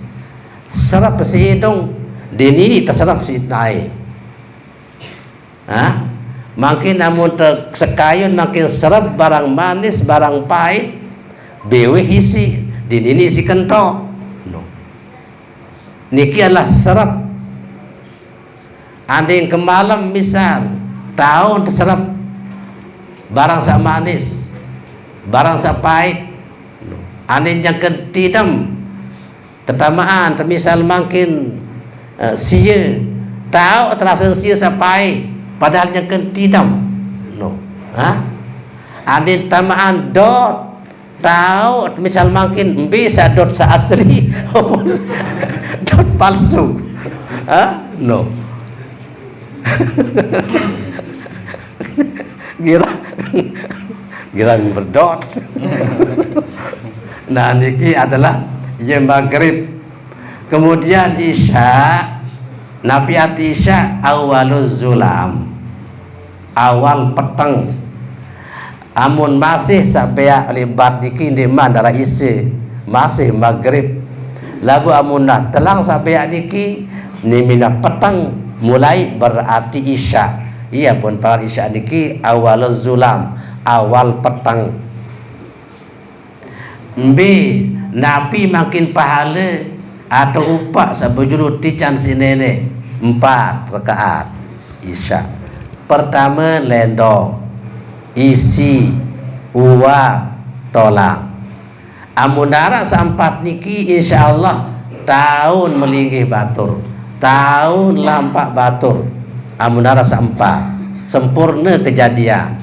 serap sihidung dinini terserap sihidai makin namun sekayun makin serap barang manis barang pahit bewe isi dinini si kentok no. Niki adalah serap ada yang ke malam misal tahun terserap barang sak manis barang sak pahit anin yang ketidam tetamaan termisal makin sia tahu terasa sia sak pahit padahal yang ketidam no anin tamaan dot tahu misal makin bisa dot sa asli dot palsu no girang berdot. Nah niki adalah yang maghrib. Kemudian isya Nabi ati isya awaluz zulam awal petang amun masih sampai libat niki di mandara isi masih maghrib lagu amun nak telang sampai niki ni mina petang mulai berarti isya. Iya pun para isya niki awaluz zulam awal petang. Nabi makin pahala atau upak sabujulu tican si nenek 4 rakaat isya. Pertama lendong, isi, uap, tolang. Amunara sampat niki insyaallah tahun melinggih batur, tahun lampak batur. Amunara sampat sempurna kejadian.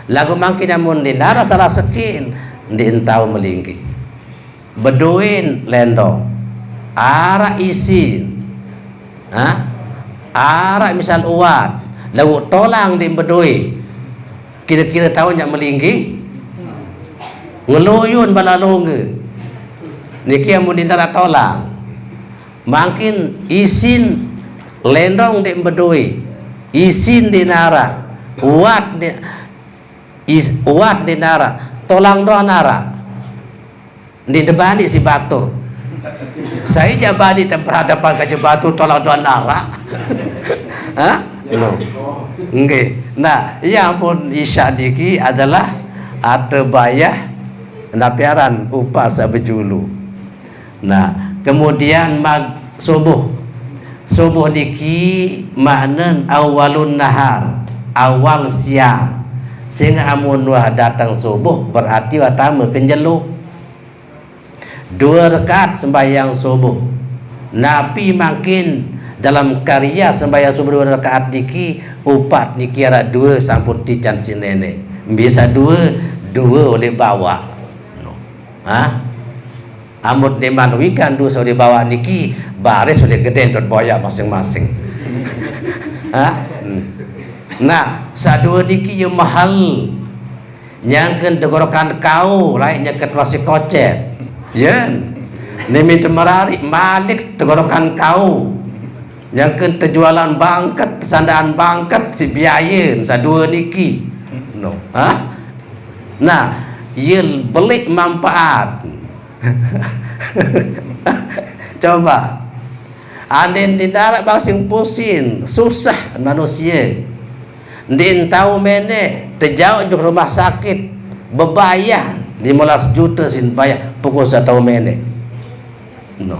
Lagu mangkin amun dinara salah sekin di entau melinggih. Beduin lendong, arak isin, arak misal uat, lagu tolang di bedui. Kira-kira tahun yang melinggi, ngeluyun balalonge. Niki amun dintara tolang, makin isin lendong di bedui, isin di nara, uat di nara, tolang doa nara. Di depan si batur. Saya jabani berhadapan ke batur tolong doa nara. Hah? No. Okay. Nah, yang pun isya diki adalah atbayah napiaran upas bejulu. Nah, kemudian subuh. Subuh diki makna awalun nahar, awal siang. Sehingga amun wah datang subuh berarti watama kenjeluk. 2 rakaat sembahyang subuh. Nabi makin dalam karya sembahyang subuh 2 rakaat niki upat niki ada 2 sampun tican si nenek. Bisa 2 oleh bawa. Amut dimanuikan 2 oleh bawa niki baris oleh gede dot boya masing-masing. Nah, sadua niki yang mahal. Nyangkeun tegorokan kau lain nyangkeun wasi kocet. Ya, nemi temerari malik tegorokan kau yang ke terjualan bangket sandaan bangket si biayen sadua niki no. Nah ia belik manfaat. Coba aden di darat basing pusing susah manusia din tahu mene terjauh ke rumah sakit bebayar 15 juta sin bayar pukul 1 mene. No.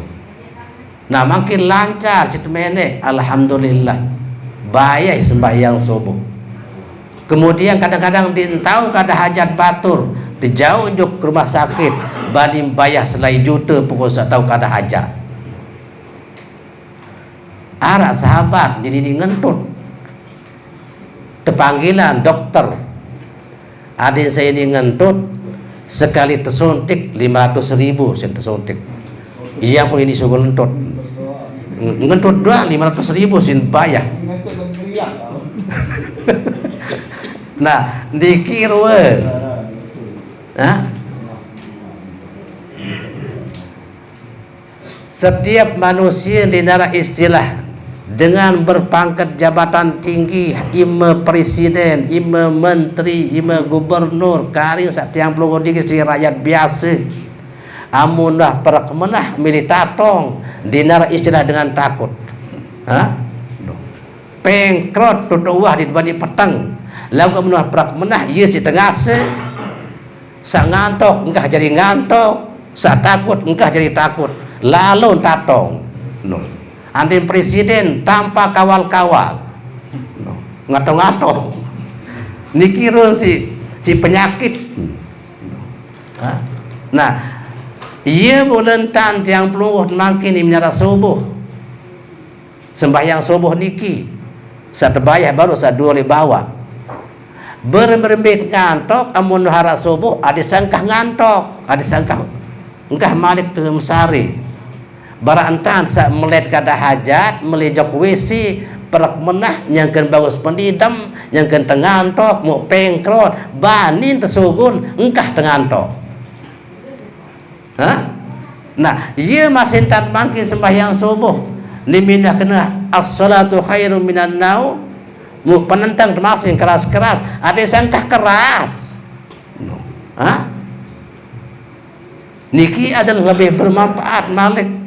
Nah makin lancar situ mene alhamdulillah. Bayar sembahyang subuh. Kemudian kadang-kadang dintau kada hajat batur, terjauh juk ke rumah sakit, banding bayar selai juta pukul 1 kada hajat. Arak sahabat jadi ngentut. Terpanggilan dokter. Adin saya ini ngentut sekali tersuntik 500.000 sen tersuntik. Iya pun ini suruh ngentut. Ngentut dua 500.000 sen bayar. Nah, dikirwe. Setiap manusia di negara istilah dengan berpangkat jabatan tinggi, ima presiden, ima menteri, ima gubernur, karing satiang pelungu dikit si rakyat biasa. Amunah perakmenah militatong dinar istilah dengan takut. Pengkrot tuduh di depan petang. Lalu kemudian perakmenah iya si tengah sa ngantok engkah jadi ngantok, sa takut engkah jadi takut. Lalu tatong. No. Anti presiden tanpa kawal-kawal, ngatong-ngatong, nikiro si penyakit. Nah, ia bulantan tiang pelunguh makin menyara subuh, sembahyang subuh niki, satebayah baru sadua li bawa, berberbit ngantok, amun hara subuh, ada sangkah ngantok, ada sangkah, engkah malik ke mesari. Barantan sa melet kada hajat melejok WC perak menah nyangkeun bagus pendidam nyangkeun tengantok mau pengkrot banin tesugun engkah tengantok. Nah ieu masih tan mangkin sembahyang subuh liminah kena as-salatu khairum minan naum mu penentang masing keras-keras ada sangkah keras. Niki adalah lebih bermanfaat malik.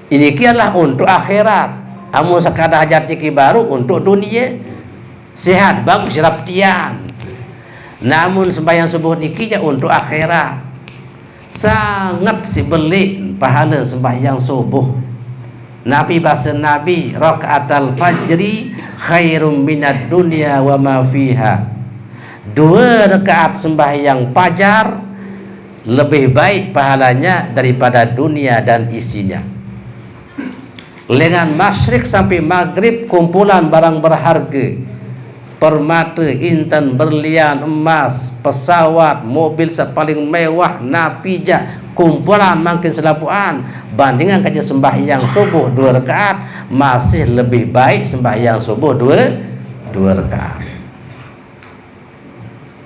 Ini kialah untuk akhirat. Amun sekadar hajat niki baru untuk dunia sehat bagus raptian. Namun sembahyang subuh niki untuk akhirat. Sangat si belik pahala sembahyang subuh. Nabi bahasa Nabi, rakaatul fajri khairum minad dunya wa ma fiha. 2 rakaat sembahyang fajar lebih baik pahalanya daripada dunia dan isinya. Lengan masyrik sampai maghrib kumpulan barang berharga, permata, intan, berlian, emas, pesawat, mobil sepaling mewah, napija, kumpulan makin selapuan. Bandingkan kaji sembahyang subuh 2 rakaat masih lebih baik sembahyang subuh 2 rakaat.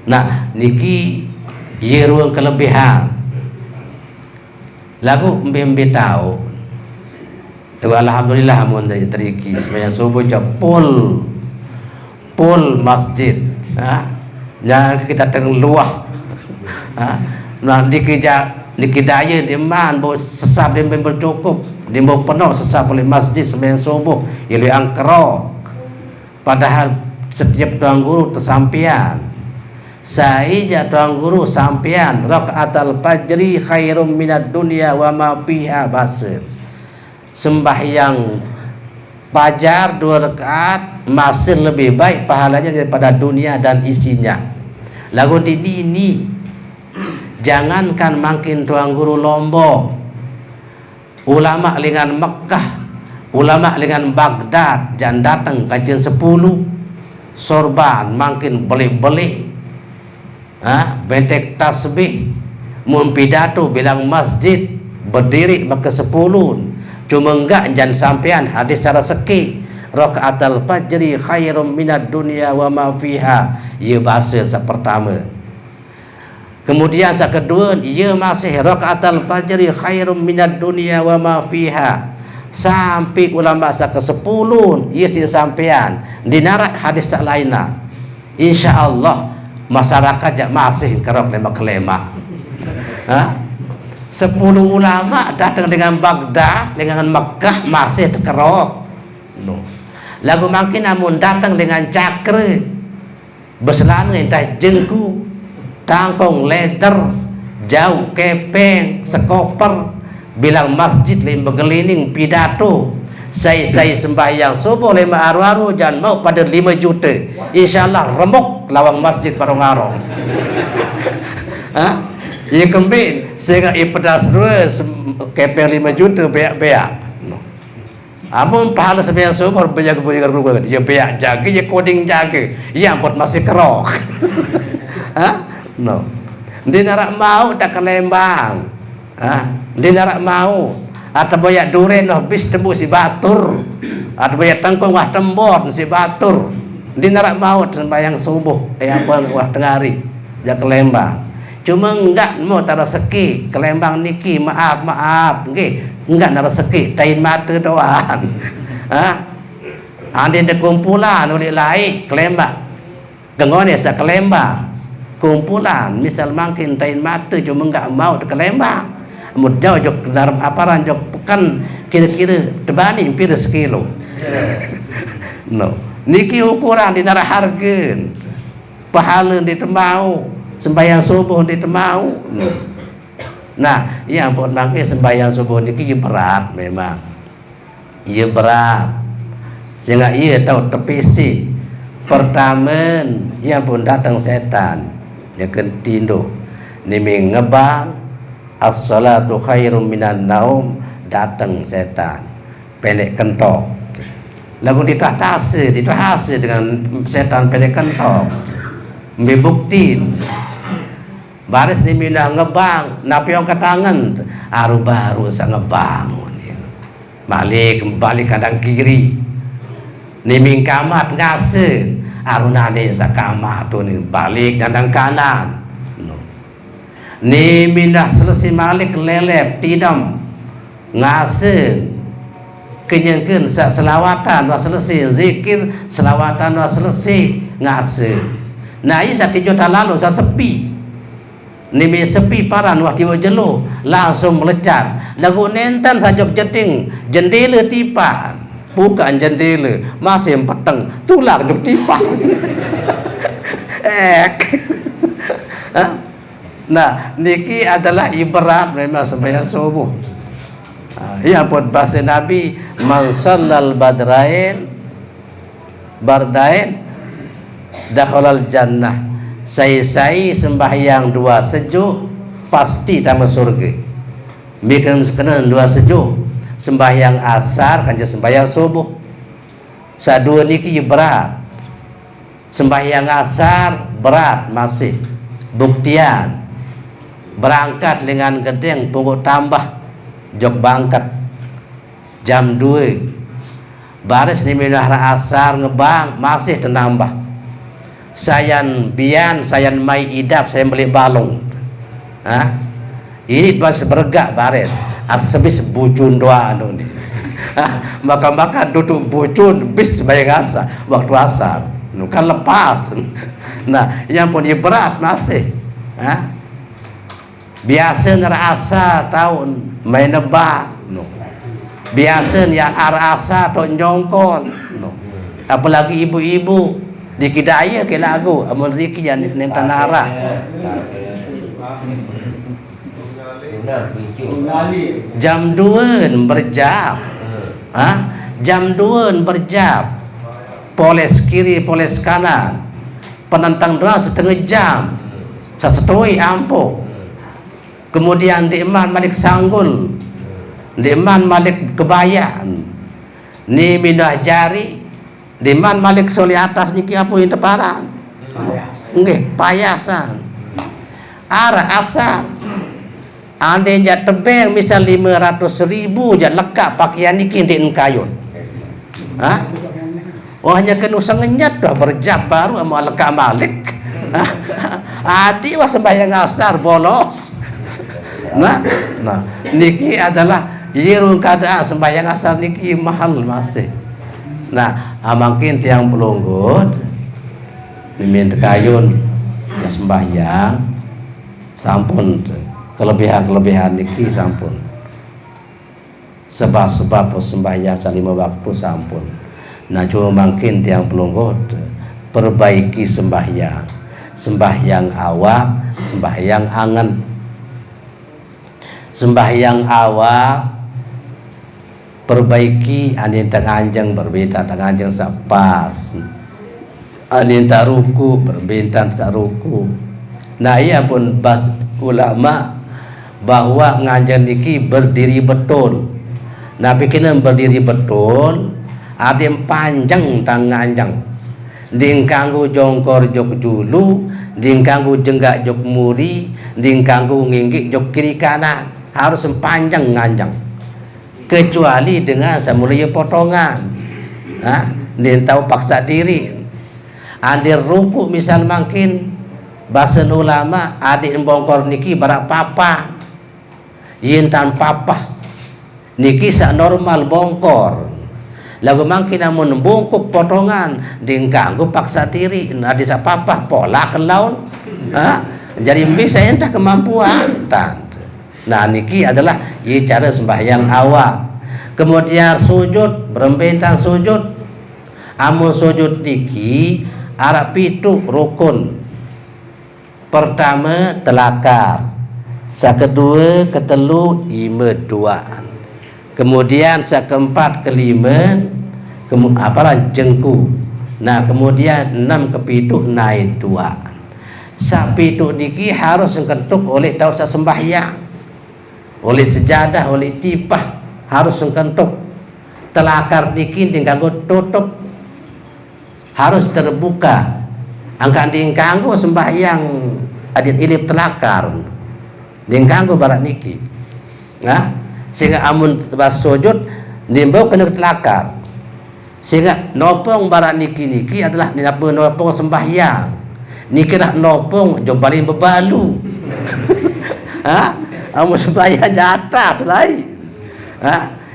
Nah, niki ye ruang kelebihan. Lagu mbembe tahu. Alhamdulillah mun teriki sembahyang subuh pol masjid. Jangan kita teng luah. Nah diki daya di man bo sesab dia bercukup, dia bo penuh sesab oleh masjid sembahyang subuh, ia angkerok. Padahal setiap tuan guru tersampian. Saija tuan guru sampian rakaatul fajri khairum minad dunya wa ma fiha basir. Sembahyang fajar 2 rakaat masih lebih baik pahalanya daripada dunia dan isinya. Lagu ini jangankan makin tuan guru Lombok, ulama dengan Mekah, ulama dengan Baghdad, jangan datang kajian 10 sorban makin beli-beli, bentek tasbih, mempidato bilang masjid berdiri maka 10. Cuma enggak jangan sampean hadis secara seki, rakaatul fajri khairum minad dunya wa ma fiha. Ia bahasa pertama. Kemudian yang kedua, ia masih rakaatul fajri khairum minad dunya wa ma fiha. Sampai ulama ke-10 ia sih sampean dinarat hadis tak lainnya. Insyaallah masyarakat masih kerap lemak-lemak. 10 ulama datang dengan Baghdad, dengan Mekah masih terkerok. Lagu makin namun datang dengan cakra, berselana entah jengku, tangkong leather, jauh kepeng, sekoper, bilang masjid lim bergelining pidato. Saya sembahyang subuh 5 aru-aru jangan mau pada 5 juta. InsyaAllah remuk lawang masjid barong-arong. Ia kembin sehingga ipedas 2 kepeng 5 juta beak-beak. Amun pahala sembahyang subuh berjaga-jaga dia beak jaga, dia coding jaga. Ia ampun masih kerok. No. Dia nak mau tak ke Lembang. Dia nak mau atau banyak duren habis tembus si batur. Atau banyak tangkung wah tembon si batur. Dia nak mau sembahyang subuh apa wah tengah hari jak ke Lembang. Cuma enggak mau tak rezeki ke Lembang niki maaf nggih enggak nak rezeki tain mata doang. Ande de kumpulan oleh lain ke Lembang. Gengone sa ke Lembang. Kumpulan misal makin tain mata cuma enggak mau ke Lembang. Mud jauh jok dalam aparan jok pekan kira-kira tebani hampir sekilo. No. Niki ukuran di nara hargen. Pahala di temau. Sembahyang subuh di temau. Nah, ya ampun makin sembahyang subuh niki berat memang. Ia berat. Sehingga ia tahu tepisi. Pertama, ya ampun datang setan. Ya kentindo. Nimi ngebang as-salatu khairum minan naum, datang setan. Pendek kentok. Lalu ditahase dengan setan pendek kentok. Membuktiin baris ni minah ngebang napiong katangan aru baru sa ngebang balik kadang kiri ni ming kamat ngase aru nade sa kamat tu ni balik kadang kanan ni minah selesai malik lelep tidam ngase kenyangkeun sa selawatan wa selesai zikir selawatan wa selesai ngase. Nah ini 1 juta lalu saya sepi. Nimi sepi paran wah diwa jelo langsung melecat. Lagu nenten sajok jeting jendela tipan. Bukan jendela, masih peteng tulang jok tipan. Nah, niki adalah ibarat memang sembahyang subuh. Ya pun bahasa Nabi man sallal bardain dakhalal jannah. Saya sembahyang 2 sejuk pasti tamu surga. Bikin kena 2 sejuk. Sembahyang asar kan sembahyang subuh. Sadua niki berat. Sembahyang asar berat masih. Buktian berangkat dengan gedeng pokok tambah jok bangkat jam 2 baris ni minah asar ngebang masih tenambah sayan mai idap saya beli balong ini pas bergak baris asebis bujun doa anu ni maka duduk bujun bis sembahyang asar waktu asar kan lepas. Nah yang pun berat masih biasa ngerasa tahun main nebak biasa ya arasa atau nyongkon apalagi ibu-ibu di kidaya ke lagu amun riki yang nentanara jam 2 berjam jam 2 berjam poles kiri poles kanan penentang doa setengah jam sesetoi ampuh. Kemudian diiman malik sanggul, diiman malik kebayan, ni minah jari, diiman malik soli atas niki apa yang teparan, nggih payasan, arah asar, ande jat tebeng misal 500.000 jat lekak pakaian niki di kayun, oh hanya kena sengenyat dah berjab baru amal lekak malik, hati was sembahyang asar bolos. Nah, niki adalah yirun kada sembahyang asar niki mahal masih. Nah, mungkin tiang pelunggut mimin kayun ya sembahyang sampun kelebihan niki sampun. Sebab sembahyang 5 waktu sampun. Nah, cuma mungkin tiang pelunggut perbaiki sembahyang awak, sembahyang angen. Sembahyang awak perbaiki anin tanganjang berbeda tanganjang sapas anin taruku berbeda saruku. Nah ia pun bas ulama bahwa nganjang niki berdiri betul. Nah bikinan berdiri betul ada yang panjang tanganjang dingkanggu jongkor jok julu dingkanggu jenggak jok muri dingkanggu nginggik jok kiri kanan harus panjang nganjang kecuali dengan semulanya potongan dia tahu paksa diri adir ruku misal makin bahasa ulama adik bongkor niki barak papa yintan papa niki sak normal bongkor lagu makin namun bungkuk potongan dingkanggu paksa diri adik sak papa pola ke laun jadi bisa entah kemampuan nah niki adalah cara sembahyang awak. Kemudian sujud berembentang sujud amun sujud niki arah pitu rukun. Pertama telakar, kedua ketelu ime duaan, kemudian keempat kelima jengku. Nah kemudian 6 kepitu naik duaan. Sapitu niki harus kentuk oleh tahu sembahyang oleh sejadah, oleh tipah harus kentuk. Telakar niki dingkanggo tutup harus terbuka. Angkat dingkanggo sembahyang adit ilip telakar dingkanggo barat niki. Nah, sehingga amun bas sujud nimbau kena telakar. Sehingga nopong barat niki adalah nopong sembahyang. Niki nak nopong jobalin bebalu. Amun sembahyang di atas lain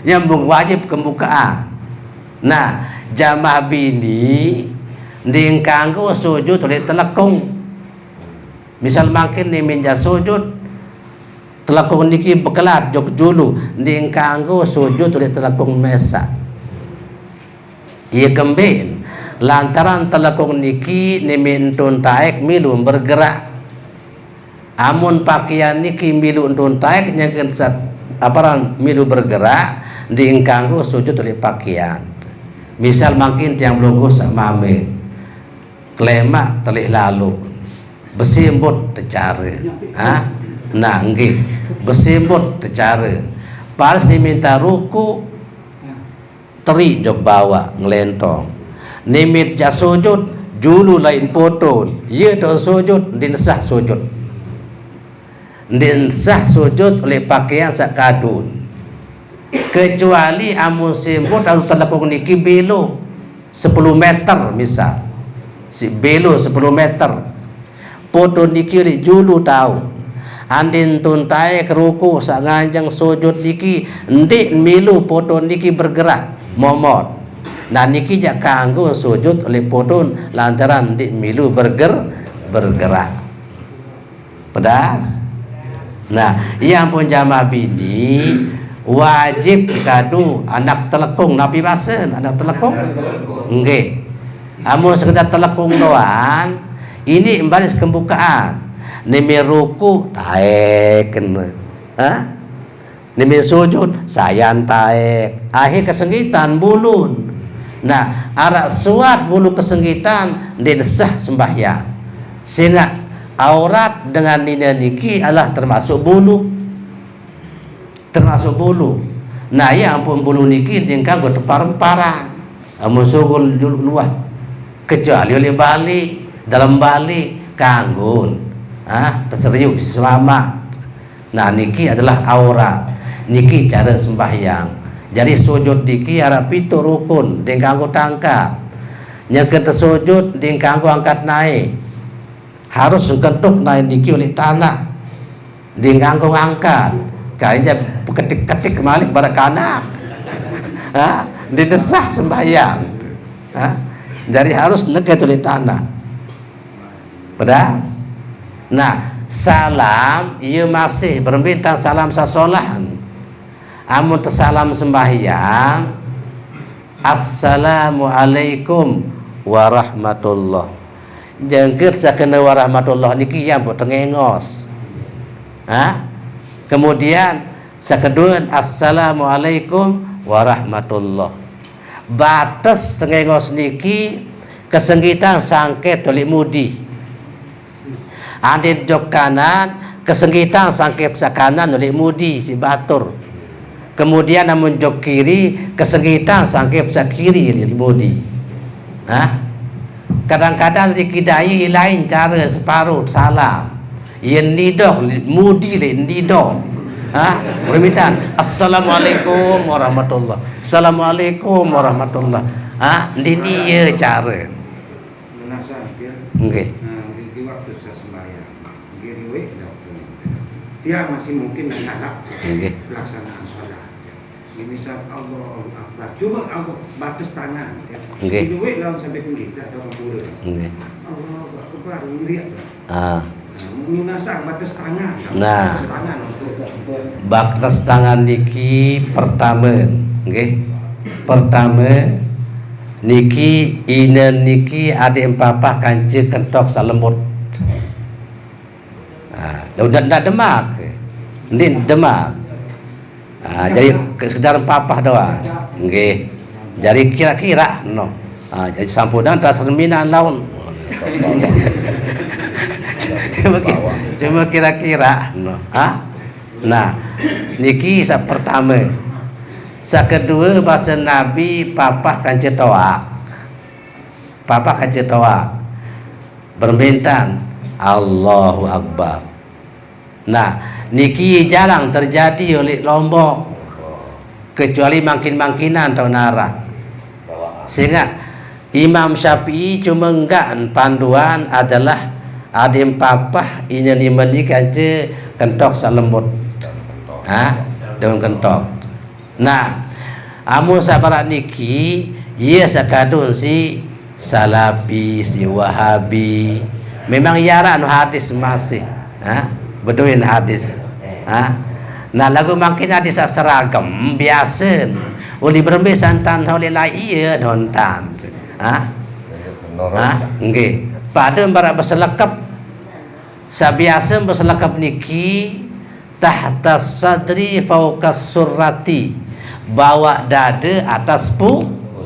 yang wajib kemukaan. Nah jamaah bini dingkanggo sujud oleh telekung misal makin ni minja sujud telekung niki bekelat jok julu dingkanggo sujud oleh telekung mesa ia kembin lantaran telekung niki ni mintun taek milu bergerak. Amun pakaian niki milu untun taek nyangken aparan milu bergerak diingkangku sujud oleh pakaian. Misal makin tiang blogo mame klemak telik lalu besimbut tecara. Nah nggih besimbut tecara. Pas diminta ruku teri jog bawa ngelentong. Nimit ja sujud julu lain potun. Ye tu sujud dinsah sujud. Dinsah sujud oleh pakaian sakadun. Kecuali amun simbut atau telekung niki belo 10 meter misal. Si belo 10 meter. Potun niki li julu tahu. Andin tuntai keruku sak nganjang sujud niki ndik milu potun niki bergerak momot. Nah niki jak kanggo sujud oleh potun lantaran ndik milu bergerak. Pedas. Nah, yang pun jamaah bini wajib kadu anak telekung nabi basen anak telekung nggih. Amun sekedar telekung doang ini embaris pembukaan. Nimi ruku taeken. Nimi sujud sayan taek. Akhir kesenggitan bulun. Nah, arak suat bulu kesenggitan desah sembahyang. Sehingga aurat dengan nina niki adalah termasuk bulu. Termasuk bulu. Nah, ya ampun bulu niki tingkang go tepar-paran. Amun sugul luah. Kecuali oleh balik, dalam balik kanggun. Terserius selamat. Nah, niki adalah aurat. Niki cara sembahyang. Jadi sujud niki arah pitu rukun dingkanggo tangkat. Yang tersujud dingkanggo angkat naik. Harus kentuk naik niki oleh tanah. Dingkanggo angkat. Kayaknya ketik-ketik kembali kepada kanak. Didesah sembahyang. Jadi harus negat oleh tanah. Pedas. Nah, salam ia masih berbintang salam sasolahan. Amun tersalam sembahyang assalamualaikum warahmatullah. Jengker sakena warahmatullah niki yang buat tengengos. Kemudian sakedun assalamualaikum warahmatullah. Batas tengengos niki kesenggitan sangket oleh mudi. Adit jok kanan kesenggitan sangkep sakanan oleh mudi si batur. Kemudian namun jok kiri kesenggitan sangkep sakiri oleh mudi. Kadang-kadang dikidai lain cara separuh salam. Yang nidoh mudi le nidoh. Permintaan assalamualaikum warahmatullah. Assalamualaikum warahmatullah. Ini ya cara. Nggih. Dia masih mungkin menghadap pelaksanaan sholat. Ini misal Allah Akbar, cuma Allah batas tangan. Di duit lawan sampai kita ada orang boleh. Allah Akbar, ngiriak. Munasah batas tangan. Nah, batas tangan untuk batas tangan niki pertama, nggih. Pertama niki inen niki adik papa kanci kentok salembut. Udah ndak demak. Ndin demak. Jadi sekedar papah doang. Nggih. Jadi kira-kira no. Jadi sampudan tas reminan laun. Cuma kira-kira no. Nah, niki sa pertama. Sa kedua bahasa Nabi papah kanci toak. Papah kanci toak. Berbintang Allahu Akbar. Nah, niki jarang terjadi oleh Lombok kecuali makin-makinan atau nara. Sehingga Imam Syafi'i cuma enggak panduan adalah adim papah ini menikah je kentok salembut. Dengan kentok. Nah, amun sabarat niki ia sakadun si Salafi, si Wahabi. Memang yaran hadis masih. Beduin hadis. Nah lagu makin hadis seragam biasa. Uli berembe santan oleh lain nontan. Nggih. Pada barak berselekap. Sabiasa berselekap niki tahta sadri fauqas surrati, bawa dada atas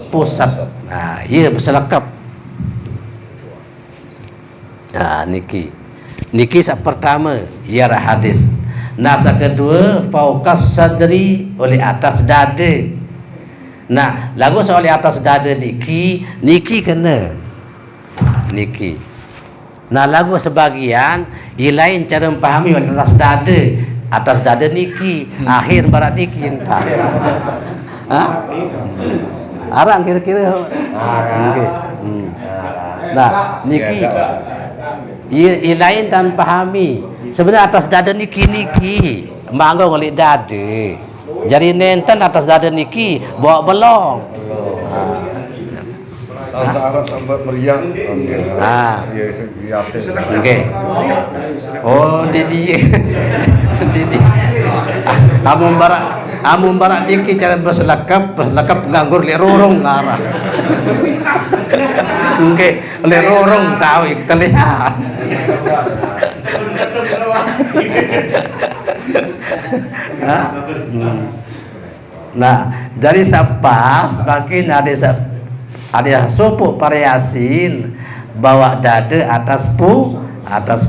pusat. Nah, ia berselekap. Nah, niki sak pertama ia hadis. Nah, sak kedua fauqas sadri, oleh atas dada. Nah, lagu soal atas dada niki kena niki. Nah, lagu sebagian ia lain cara memahami oleh atas dada niki, akhir barat niki entah. Ha? Arang kira-kira. Okay. Nah, niki ia lain dan pahami. Sebenarnya atas dada niki manggung oleh dada. Jadi nenten atas dada niki bawa belong. Bahasa Arab sampai meriang. Okey. Oh, dia. Amun barak niki cara berselakap nganggur le rorong ngarah. Okey, le rorong tahu kita lihat. Nah, dari sapas makin ada sopuk variasin bawa dada atas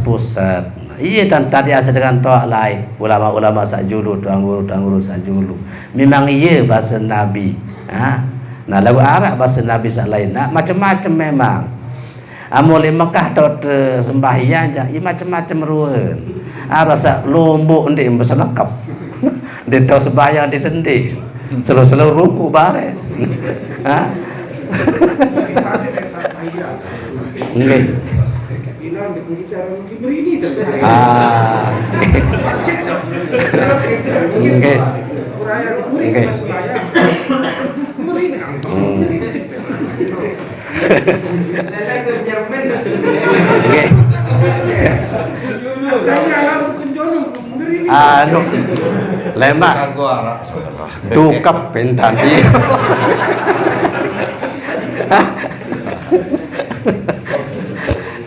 pusat. Iya, dan tadi asal dengan toak lain ulama-ulama sajulu, tuang guru sajulu. Memang iya bahasa Nabi. Nah, lagu Arab bahasa Nabi sak lain. Nah, macam-macam memang. Amul Mekah dot sembahyang je, ia macam-macam ruan. Rasa lombok ndek berselekap. Dia tahu sembahyang dia tendik. Selalu ruku bares. Nggih. Lemak tukap pentan dia.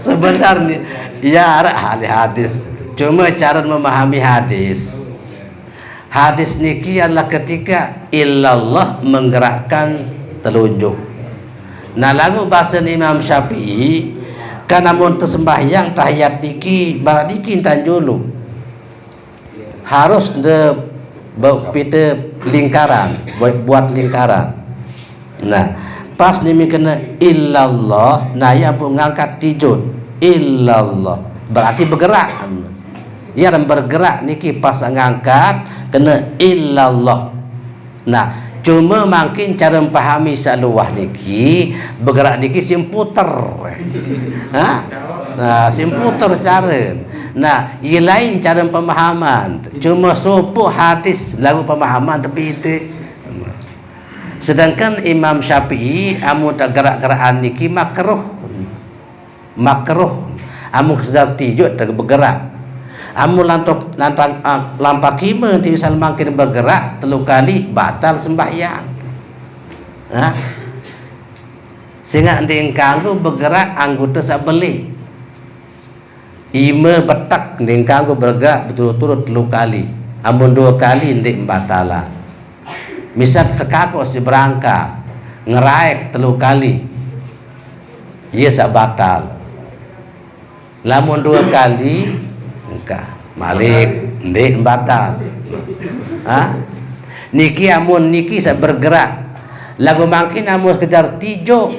Sebenarnya ya ahli hadis, cuma cara memahami hadis niki adalah ketika illallah menggerakkan telunjuk. Nah, lagu bahasa Imam Syafi'i karena mun tersembahyang tahiyat niki barat niki tanjulu harus de pita lingkaran, buat lingkaran. Nah, pas nimi kena illallah, nah yang pun ngangkat tijud illallah berarti bergerak. Ya, dan bergerak niki pas ngangkat kena illallah. Nah, cuma makin cara memahami saluah niki bergerak niki simputer. Nah, simputer cara. Nah, ia lain cara pemahaman. Cuma sopo hadis lagu pemahaman tapi itu. Sedangkan Imam Syafi'i amun gerak-gerakan niki makruh. Amun sedar tijud tak bergerak. Amun lampak kima ti misal makin bergerak 3 kali batal sembahyang. Sehingga dingkanggu bergerak anggota sabeli. Ima betak dingkanggu bergerak betul-betul 3 kali. Amun 2 kali ndik batalan. Misal tekako si berangkat ngeraik 3 kali, ia sak batal. Lamun 2 kali engkau malik ndik batal. Niki amun niki sak bergerak lagu makin amun sekedar tijo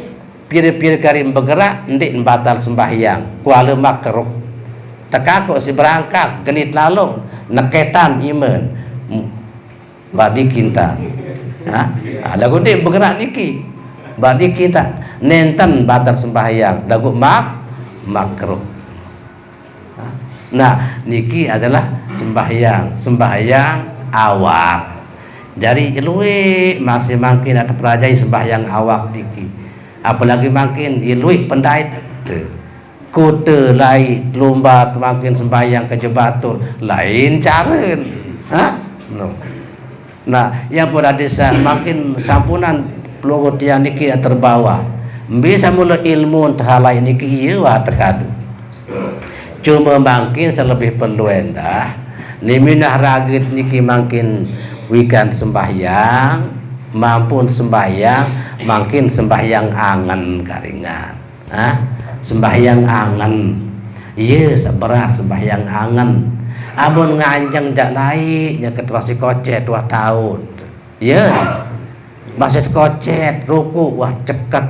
pir-pir karim bergerak ndik batal sembahyang kuala makruh. Tekako si berangkat genit lalu neketan iman badi kinta. Lagu dia bergerak niki badi kita nenten batal sembahyang lagu makruh. Nah, niki adalah sembahyang awak. Jadi luwe masih makin ada perajai sembahyang awak niki. Apalagi makin luwe pendait kota lain lomba makin sembahyang ke jebatul lain cara. No. Nah, yang pun ada makin sampunan logo tiang niki terbawa. Bisa mula ilmu terhalai niki iya wa terkadu. Cuma makin selebih perlu endah. Ni minah ragit niki makin wikan sembahyang, mampun sembahyang, makin sembahyang angan karingan. Sembahyang angan. Iya seberat sembahyang angan. Amun nganjeng dak naik nya ketua si kocet 2 tahun. Ya. Masih kocet, ruku wah ceket.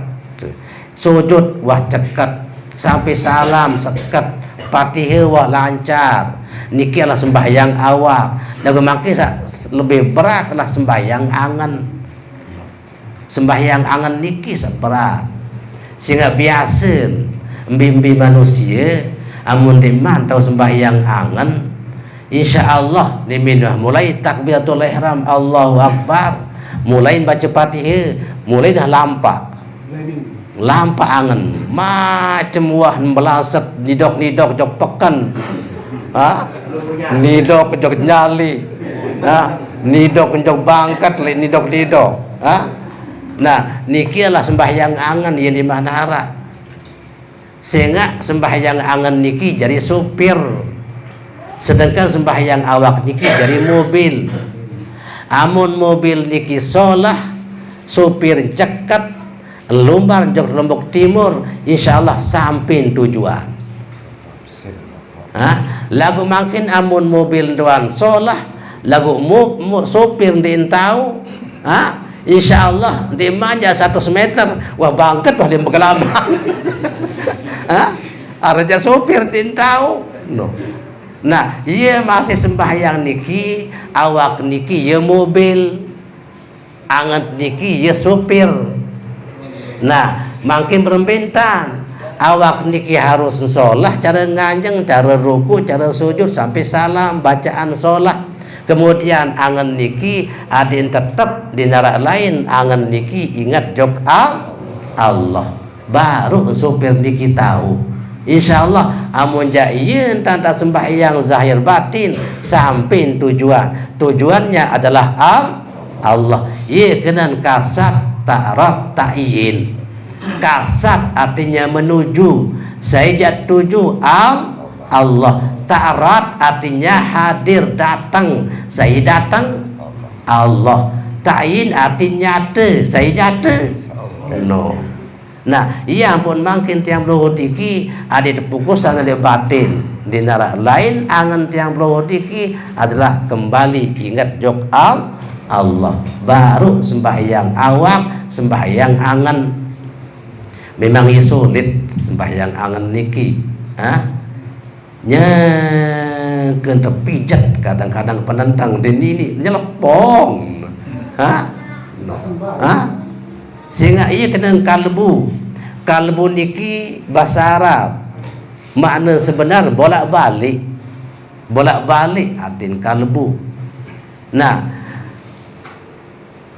Sujud wah ceket. Sampai salam seket. Fatihah wah lancar. Niki adalah sembahyang awak. Lagu makin lebih berat adalah sembahyang angan. Sembahyang angan niki seberat. Sehingga biasa mimpi manusia amun diman tahu sembahyang angan, insyaallah diminah mulai takbiratul ihram Allahu akbar, mulai baca Fatihah, mulai dah lampak angan macam wah belaset nidok jok pekan, nidok jok nyali, nidok jok bangkat nidok, nah niki adalah sembahyang angan yang di mana arah. Sehingga sembahyang angan niki jadi supir, sedangkan sembahyang awak niki jadi mobil. Amun mobil niki solah, supir cekat, lumbar jok Lombok Timur, insyaallah sampai tujuan. Lagu makin amun mobil doan solah, lagu supir diintau, insyaallah di manja 100 meter, wah bangket wah dia bergelamang. Arja sopir tintau no. Nah ia masih sembahyang niki awak niki ya mobil, angat niki ya sopir. Nah makin berembentan awak niki harus sholat cara nganjeng, cara ruku, cara sujud sampai salam bacaan sholat. Kemudian angan niki adin tetap di narak lain angan niki ingat jok Allah, baru supir niki tahu. Insyaallah amun jaiyeun tanda sembahyang zahir batin sampai tujuan. Tujuannya adalah Allah. Ye kenan kasat ta'rat ta'yin. Kasat artinya menuju, saya tuju Allah. Ta'rat artinya hadir, datang, saya datang Allah. Ta'yin artinya nyata, saya nyata no. Nah ia pun makin tiang beluhur diki ada tepukusan oleh batin di narak lain. Angan tiang beluhur diki adalah kembali ingat jok Allah, baru sembahyang awak, sembahyang angan. Memang sulit sembahyang angan niki, nya kena pijat kadang-kadang penentang dan ini nyelepong, sehingga ia kena kalbu niki bahasa Arab makna sebenar bolak-balik artin kalbu. Nah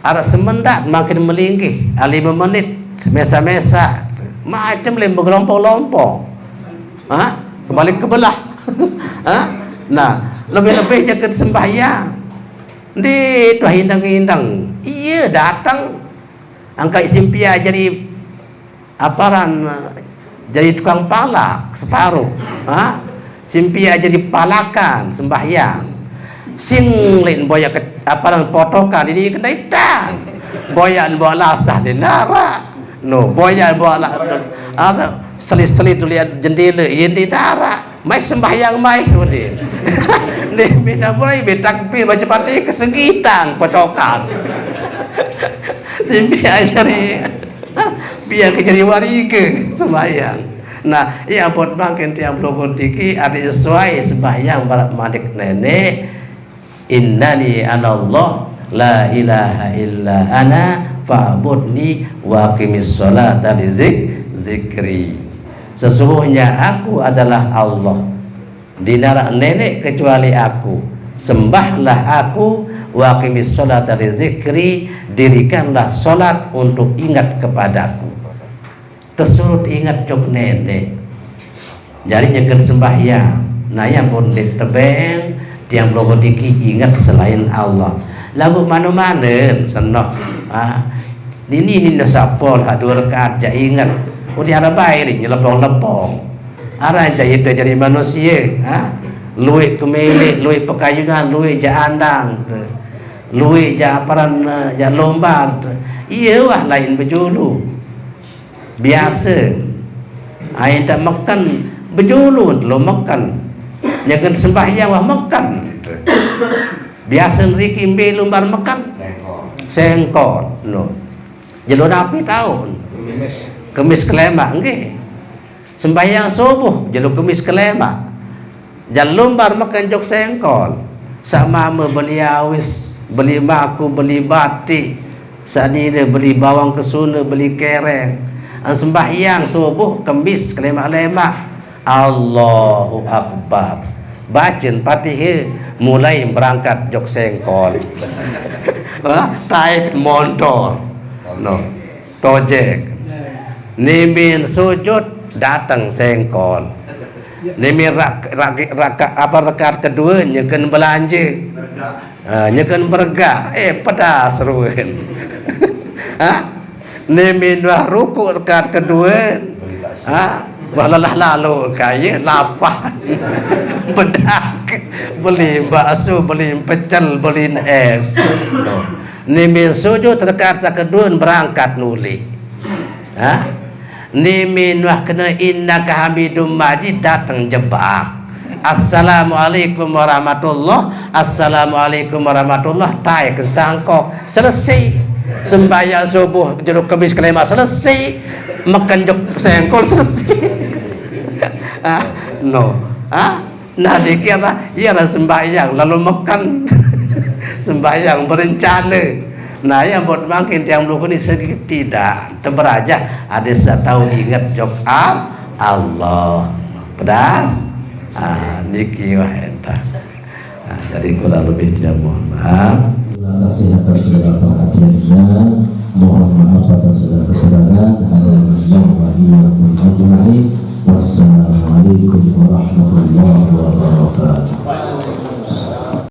ada semendak makin melinggih 5 menit mesa-mesa macam lem bergelompong-lompong, kebalik ke belah. Nah lebih-lebihnya ke sembahyang di tuah hindang-hindang iya datang angka isimpia jadi aparan, jadi tukang palak separuh, simpia jadi palakan sembahyang, sing lain boya ke aparan potokan ini kenaitan, boyan bawa lasah di nara, no boyan bawa selit-selit lihat jendela ini nara, mai sembahyang mai kemudian, nih minta mulai betakbir baca Fatihah kesegitan potokan. Simpia jadi biar kejadi warike sembahyang. Nah ia buat makin tiang blogor tiki ada sesuai sembahyang barat madik nenek. Innani anallah la ilaha illa ana fa'budni wa aqimis sholata li zikri. Sesungguhnya aku adalah Allah, dinarak nenek kecuali aku, sembahlah aku, wa aqimis sholata li zikri, dirikanlah solat untuk ingat kepadaku. Tersurut ingat cok nenek. Jadi nyeker sembahyang. Nah yang pun ditebeng tiang blogo diki ingat selain Allah. Lagu mana-mana senok. Ini nasapol hadur rakaat ja ingat. Udah ada baik nyelepong-lepong. Arah ja itu jadi manusia. luit kemelih, luit pekayunan, luit jandang, luit japaran lombar. Iya wah lain berjulu. Biasa. Ai tak makan berjulu lo makan. Jangan sembahyang wah makan. Biasa riki imbe lombar makan. Sengkot. No. Jalur api tahun. Kemis kelema nggih. Sembahyang subuh jalur kemis kelema. Jalur lombar makan jok sengkol. Sama beli awis, beli baku, beli batik. Sadine beli bawang kesuna, beli kereng. Sembahyang subuh kemis kelema-kelema. Allahu Akbar. Bacaan Fatihah mulai berangkat jok sengkol. Taik motor. No. Projek. Nimin sujud datang sengkol. Nimin rekat kedua nyekan belanja. Nyekan bergak. Pedas ruin. Nimin wah ruku rekat kedua. Walalah lalu kaya lapar. Bedak. Beli bakso, beli pecel, beli es. Nimin sujud rekat kedua berangkat nuli. Nimin wah kena innaka hamidum majid datang jebak. Assalamualaikum warahmatullah. Assalamualaikum warahmatullah. Tai kesangkok selesai. Sembahyang subuh jeruk kemis kelima selesai. Makan jok sengkol selesai. No. Nah dikira ialah sembahyang lalu makan. Sembahyang berencana. Nah yang buat makin yang belum ini sedikit tidak terberaja ada satu ingat jok Allah pedas niki wah entah. Jadi kurang lebih tidak mohon maaf. Terima kasih atas segala perhatiannya. Mohon maaf atas segala kekurangan. Wassalamualaikum warahmatullahi wabarakatuh.